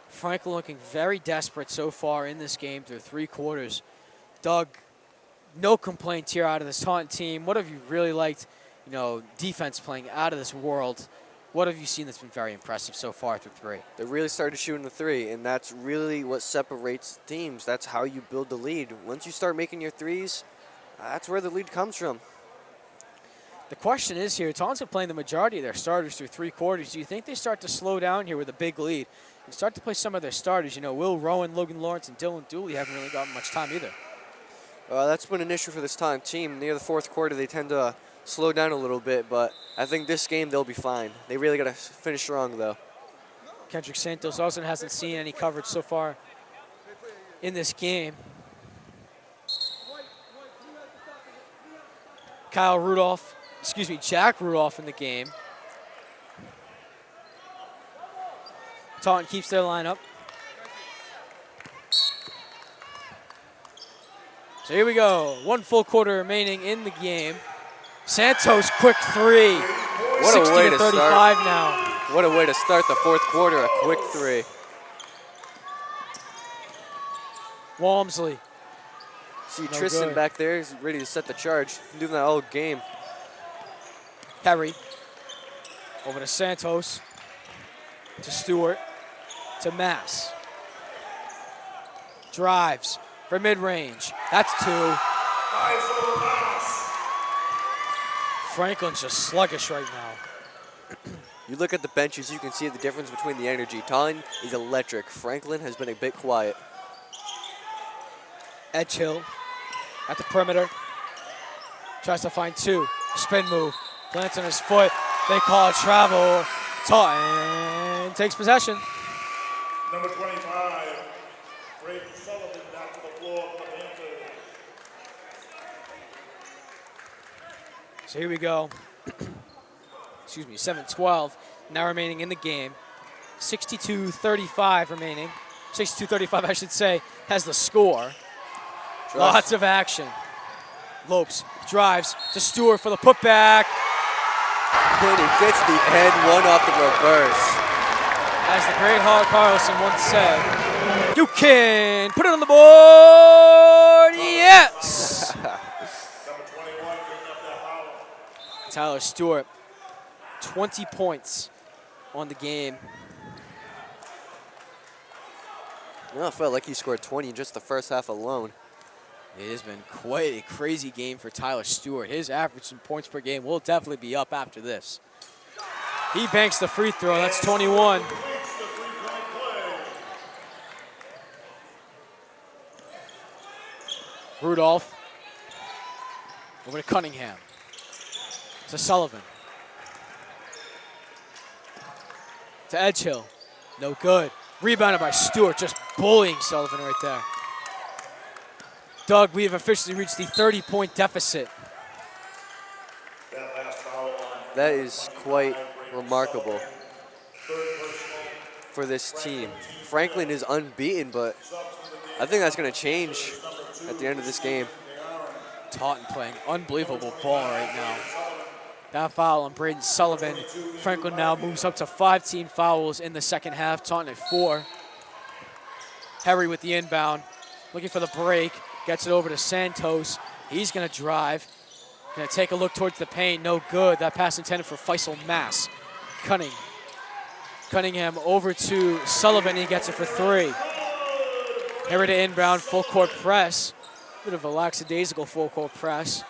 Franklin looking very desperate so far in this game through 3 quarters. Doug, no complaints here out of this Taunton team. What have you really liked, defense playing out of this world? What have you seen that's been very impressive so far through 3? They really started shooting the 3, and that's really what separates teams. That's how you build the lead. Once you start making your 3s, that's where the lead comes from. The question is here, Taunton's been playing the majority of their starters through 3 quarters. Do you think they start to slow down here with a big lead and start to play some of their starters? Will Rowan, Logan Lawrence, and Dylan Dooley haven't really gotten much time either. That's been an issue for this Taunton team. Near the 4th quarter, they tend to slow down a little bit, but I think this game they'll be fine. They really got to finish strong, though. Kendrick Santos also hasn't seen any coverage so far in this game. Jack Rudolph in the game. Taunton keeps their lineup. So here we go. 1 full quarter remaining in the game. Santos, quick 3. What a 60 way to to 35 start. now. What a way to start the 4th quarter, a quick 3. Walmsley. See, No Tristan good. back there is ready to set the charge. He's doing that all game. Perry. Over to Santos. To Stewart. To Mass. Drives for mid-range. That's 2. Franklin's just sluggish right now. You look at the benches, you can see the difference between the energy. Taunton is electric. Franklin has been a bit quiet. Edgehill at the perimeter. Tries to find 2. Spin move. Plants on his foot. They call it travel. Taunton takes possession. Number 25, Braden Sullivan back to the floor for the Panthers. So here we go. 7-12 now remaining in the game. 62-35 remaining. 62-35, I should say, has the score. Lots of action. Lopes drives to Stewart for the putback. And he gets the N1 off the reverse. As the great Hall Carlson once said, you can put it on the board. Yes. Number 21 picking up that foul. Tyler Stewart, 20 points on the game. I felt like he scored 20 in just the first half alone. It has been quite a crazy game for Tyler Stewart. His average in points per game will definitely be up after this. He banks the free throw. That's 21. Rudolph. Over to Cunningham. To Sullivan. To Edgehill. No good. Rebounded by Stewart, just bullying Sullivan right there. Doug, we have officially reached the 30-point deficit. That last foul on That is quite remarkable for this team. Franklin is unbeaten, but I think that's going to change at the end of this game. Taunton playing unbelievable ball right now. That foul on Braden Sullivan. Franklin now moves up to 5 team fouls in the second half. Taunton at 4. Harry with the inbound, looking for the break. Gets it over to Santos. He's going to drive. Going to take a look towards the paint. No good. That pass intended for Faisal Mass. Cunningham over to Sullivan. He gets it for 3. Harry to inbound, full court press. Bit of a lackadaisical full court press.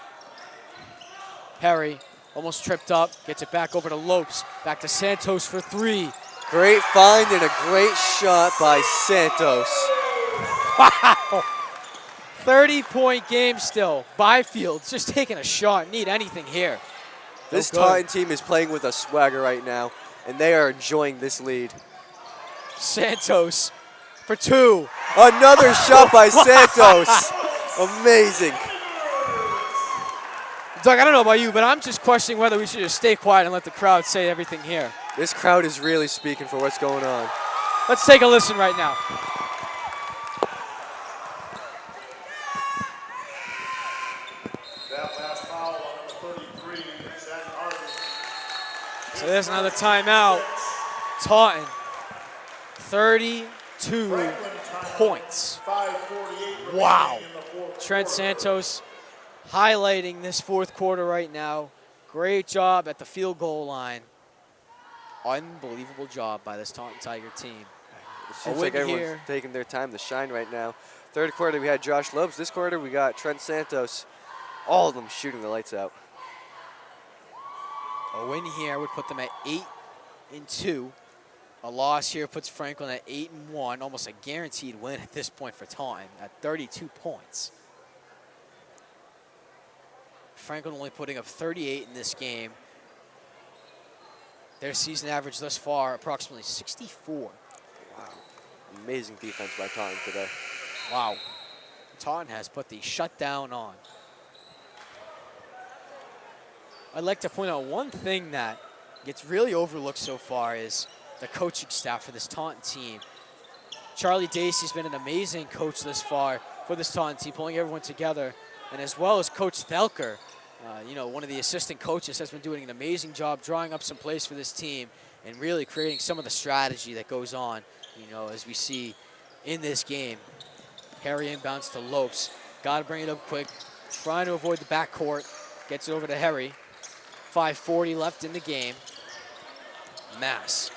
Harry almost tripped up. Gets it back over to Lopes. Back to Santos for 3. Great find and a great shot by Santos. Wow. 30-point game still. Byfield's just taking a shot. Need anything here. This good. Taunton team is playing with a swagger right now, and they are enjoying this lead. Santos for 2. Another shot by Santos. Amazing. Doug, I don't know about you, but I'm just questioning whether we should just stay quiet and let the crowd say everything here. This crowd is really speaking for what's going on. Let's take a listen right now. that last foul on number 33, Zach Harden. So there's another timeout. Taunton, 32 points. 5:48 remaining Wow. in the fourth Trent Santos highlighting this fourth quarter right now. Great job at the field goal line. Unbelievable job by this Taunton Tiger team. It seems A like win everyone's here. taking their time to shine right now. Third quarter, we had Josh Lopes. This quarter, we got Trent Santos. All of them shooting the lights out. A win here would put them at 8-2. A loss here puts Franklin at 8-1, almost a guaranteed win at this point for Taunton at 32 points. Franklin only putting up 38 in this game. Their season average thus far, approximately 64. Wow. Amazing defense by Taunton today. Wow. Taunton has put the shutdown on. I'd like to point out one thing that gets really overlooked so far is the coaching staff for this Taunton team. Charlie Dacey's been an amazing coach this far for this Taunton team, pulling everyone together. And as well as Coach Thelker, one of the assistant coaches, has been doing an amazing job drawing up some plays for this team and really creating some of the strategy that goes on, as we see in this game. Harry inbounds to Lopes. Got to bring it up quick. Trying to avoid the backcourt. Gets it over to Harry. 5:40 left in the game. Mass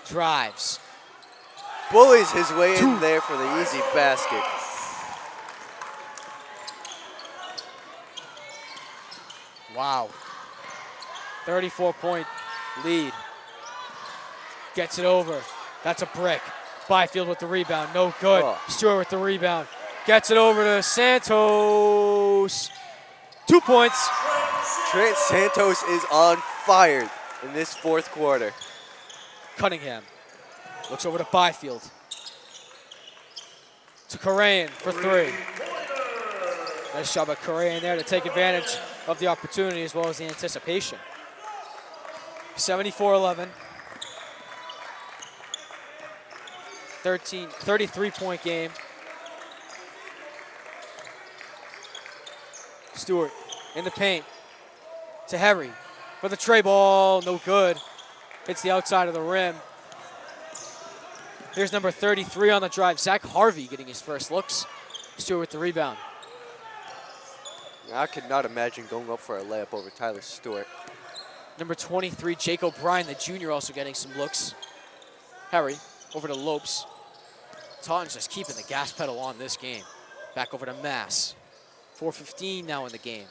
drives. Bullies his way in there for the easy basket. Wow. 34-point lead. Gets it over. That's a brick. Byfield with the rebound. No good. Oh. Stewart with the rebound. Gets it over to Santos. 2 points. Trent Santos is on fire in this fourth quarter. Cunningham looks over to Byfield. To Correan for 3. Nice job by Correan there to take advantage of the opportunity as well as the anticipation. 74-11. 33-point game. Stewart in the paint to Harry for the tray ball. No good. Hits the outside of the rim. Here's number 33 on the drive. Zach Harvey getting his first looks. Stewart with the rebound. I could not imagine going up for a layup over Tyler Stewart. Number 23, Jake O'Brien, the junior, also getting some looks. Harry over to Lopes. Taunton's just keeping the gas pedal on this game. Back over to Mass. 4:15 now in the game.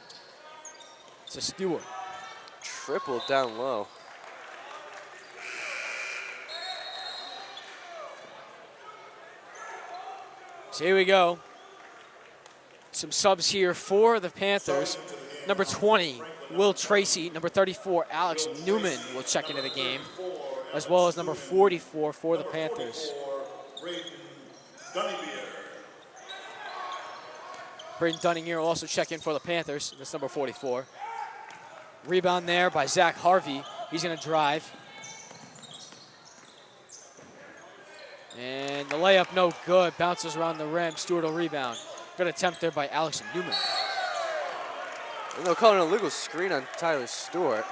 To Stewart. Triple down low. So here we go. Some subs here for the Panthers. Number 20, Will Tracy. Number 34, Alex Newman will check into the game, as well as number 44 for the Panthers. Braden Dunninger will also check in for the Panthers. That's number 44. Rebound there by Zach Harvey. He's going to drive. And the layup no good. Bounces around the rim. Stewart will rebound. Good attempt there by Alex Newman. And they'll call an illegal screen on Tyler Stewart.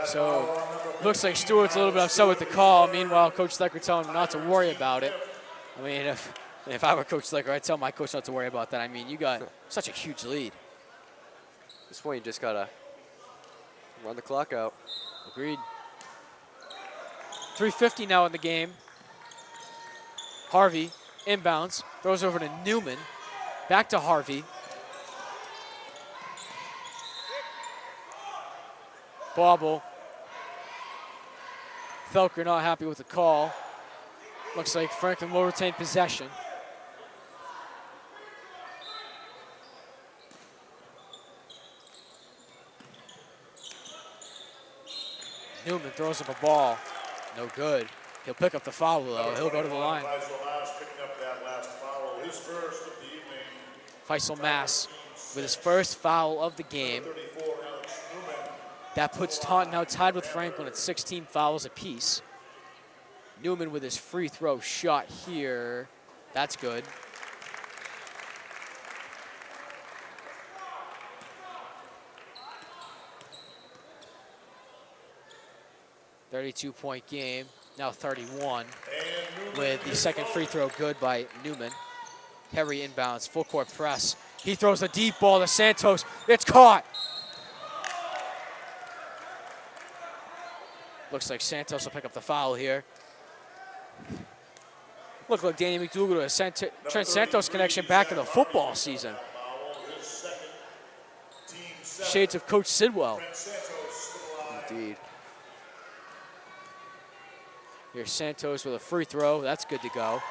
So looks like Stewart's a little bit upset with the call. Meanwhile, Coach Thelker telling him not to worry about it. I mean, if I were Coach Thelker, I'd tell my coach not to worry about that. I mean, you got such a huge lead. At this point, you just got to run the clock out. Agreed. 3:50 now in the game. Harvey inbounds, throws over to Newman. Back to Harvey. Bobble. Thelker not happy with the call. Looks like Franklin will retain possession. Newman throws up a ball. No good. He'll pick up the foul, though. He'll go to the line. Faisal Mass with his first foul of the game. That puts Taunton now tied with Franklin at 16 fouls apiece. Newman with his free throw shot here. That's good. .32-point game, now 31, with the second free throw good by Newman. Harry inbounds, full court press. He throws a deep ball to Santos. It's caught. Looks like Santos will pick up the foul here. Look like Danny McDougal, a Trent Santos connection back in the football season. Shades of Coach Sidwell. Indeed. Here's Santos with a free throw. That's good to go.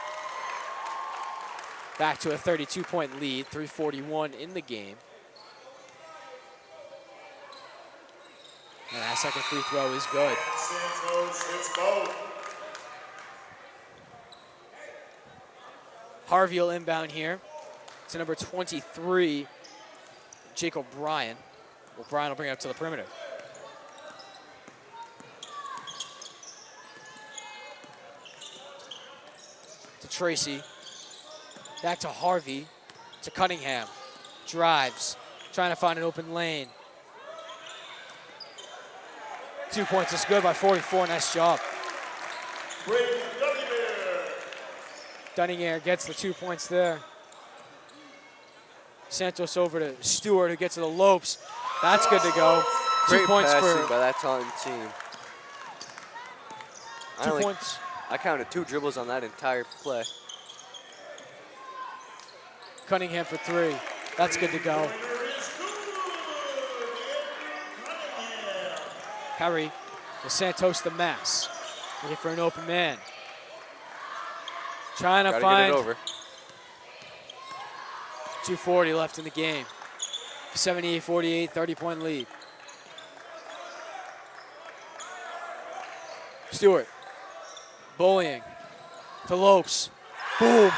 Back to a 32-point lead, 3:41 in the game. And that second free throw is good. Santos hits both. Harvey will inbound here to number 23, Jacob Bryan. Well, Bryan will bring it up to the perimeter. To Tracy. Back to Harvey. To Cunningham. Drives. Trying to find an open lane. 2 points is good by 44. Nice job. Dunninger gets the 2 points there. Santos over to Stewart, who gets to the Lopes. That's good to go. Great 2 points passing for by that Taunton team. 2 points. I counted 2 dribbles on that entire play. Cunningham for 3. That's good to go. Harry to Santos the Mass. Looking for an open man. Trying to Gotta find get it over. 2:40 left in the game. 78-48, 30-point lead. Stewart. Bullying. To Lopes. Boom.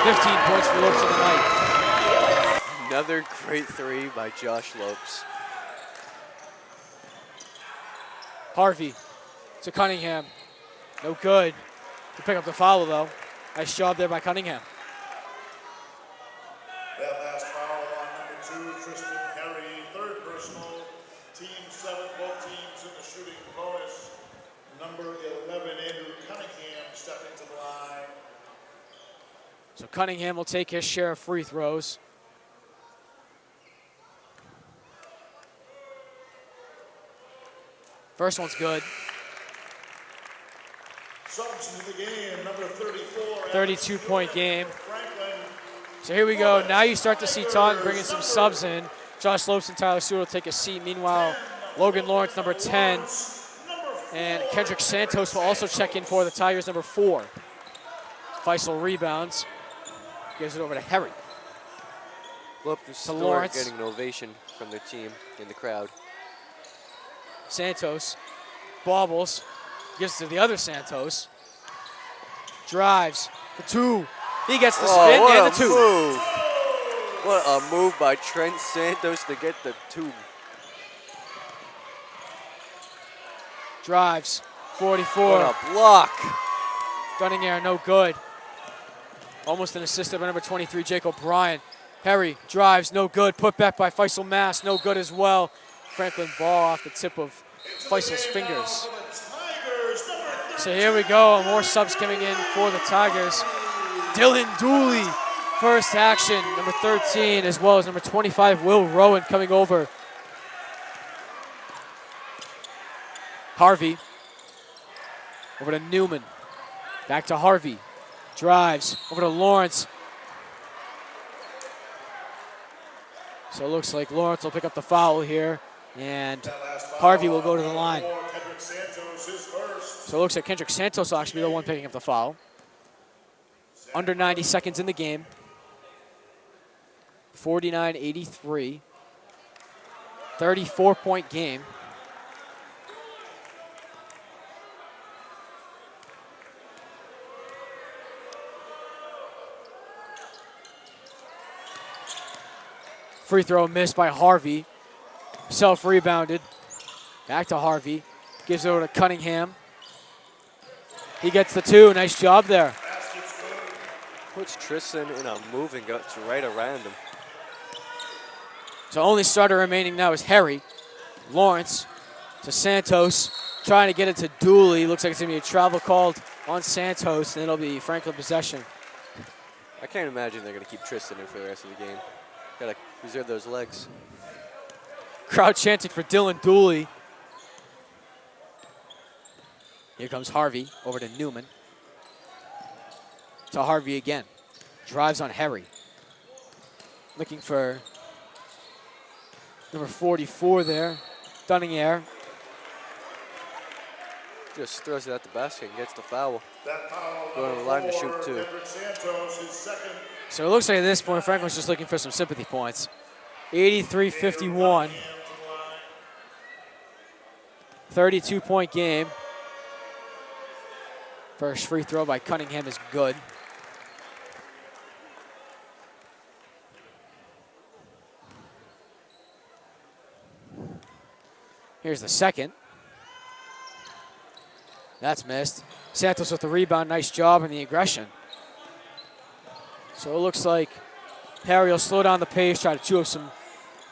15 points for Lopes in the night. Another great 3 by Josh Lopes. Harvey to Cunningham. No good. To pick up the foul, though. Nice job there by Cunningham. That last foul on number 2, Tristan Harry, 3rd personal, team 7, both teams in the shooting bonus. Number 11, Andrew Cunningham, stepping to the line. So Cunningham will take his share of free throws. First one's good. Subs into the game, number 34. 32-point game. Franklin. So here we go. Now you start to see Taunton bringing some subs in. Josh Lopes and Tyler Stewart will take a seat. Meanwhile, Logan Lawrence, number 10, and Kendrick Santos will also check in for the Tigers, number 4. Faisal rebounds. Gives it over to Harry. Lopes and Stewart Lawrence. getting an ovation from the team in the crowd. Santos bobbles. Gives to the other Santos. Drives for 2. He gets the spin what and a the 2. move. What a move by Trent Santos to get the 2. Drives. 44. What a block. Dunninger, no good. Almost an assist by number 23, Jacob Bryan. Harry drives, no good. Put back by Faisal Mass, no good as well. Franklin ball off the tip of Faisal's fingers. So here we go, more subs coming in for the Tigers. Dylan Dooley, first action, number 13, as well as number 25, Will Rowan coming over. Harvey, over to Newman. Back to Harvey. Drives over to Lawrence. So it looks like Lawrence will pick up the foul here, and Harvey will go to the line. So it looks like Kendrick Santos will actually be the one picking up the foul. Under 90 seconds in the game. 49-83. 34-point game. Free throw missed by Harvey. Self-rebounded. Back to Harvey. Gives it over to Cunningham. He gets the 2. Nice job there. Puts Tristan in a move and gets right around him. So only starter remaining now is Harry. Lawrence to Santos. Trying to get it to Dooley. Looks like it's going to be a travel called on Santos, and it'll be Franklin possession. I can't imagine they're going to keep Tristan in for the rest of the game. Got to reserve those legs. Crowd chanting for Dylan Dooley. Here comes Harvey over to Newman. To Harvey again. Drives on Harry. Looking for number 44 there. Dunninger. Just throws it at the basket and gets the foul. That foul, Going to the line to shoot too. Kendrick Santos, his second. So it looks like at this point Franklin's just looking for some sympathy points. 83-51. 32-point game. First free throw by Cunningham is good. Here's the second. That's missed. Santos with the rebound. Nice job and the aggression. So it looks like Harry will slow down the pace, try to chew up some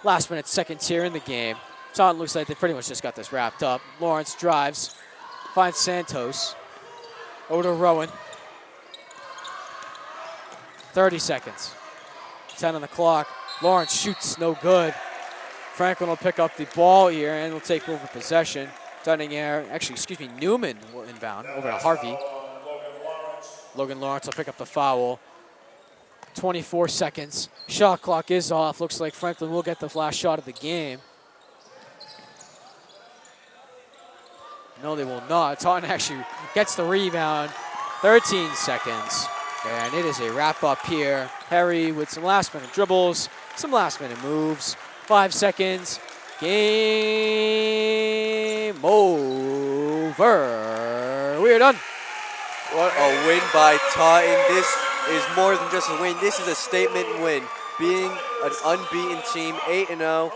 last-minute seconds here in the game. Taunton looks like they pretty much just got this wrapped up. Lawrence drives, finds Santos. Over to Rowan. 30 seconds. 10 on the clock. Lawrence shoots, no good. Franklin will pick up the ball here and will take over possession. Newman will inbound over to Harvey. Logan Lawrence will pick up the foul. 24 seconds. Shot clock is off. Looks like Franklin will get the last shot of the game. No, they will not. Taunton actually gets the rebound. 13 seconds. And it is a wrap up here. Harry with some last minute dribbles, some last minute moves. 5 seconds. Game over. We are done. What a win by Taunton. This is more than just a win. This is a statement win. Being an unbeaten team, 8-0,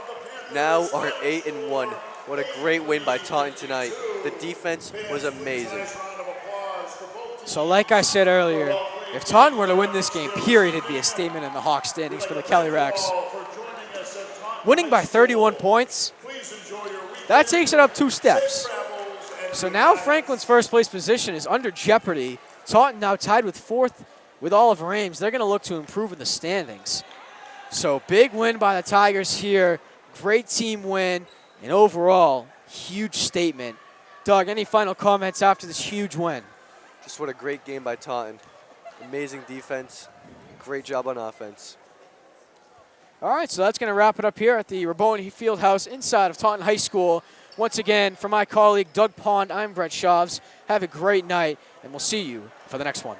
now are 8-1. What a great win by Taunton tonight. The defense was amazing. So like I said earlier, if Taunton were to win this game, period, it'd be a statement in the Hawks standings for the Kelly Rex. Winning by 31 points, that takes it up 2 steps. So now Franklin's first place position is under jeopardy. Taunton now tied with 4th with Oliver Ames. They're going to look to improve in the standings. So big win by the Tigers here. Great team win. And overall, huge statement. Doug, any final comments after this huge win? Just what a great game by Taunton. Amazing defense. Great job on offense. All right, so that's going to wrap it up here at the Rabone Fieldhouse inside of Taunton High School. Once again, for my colleague Doug Pond, I'm Brett Shavs. Have a great night, and we'll see you for the next one.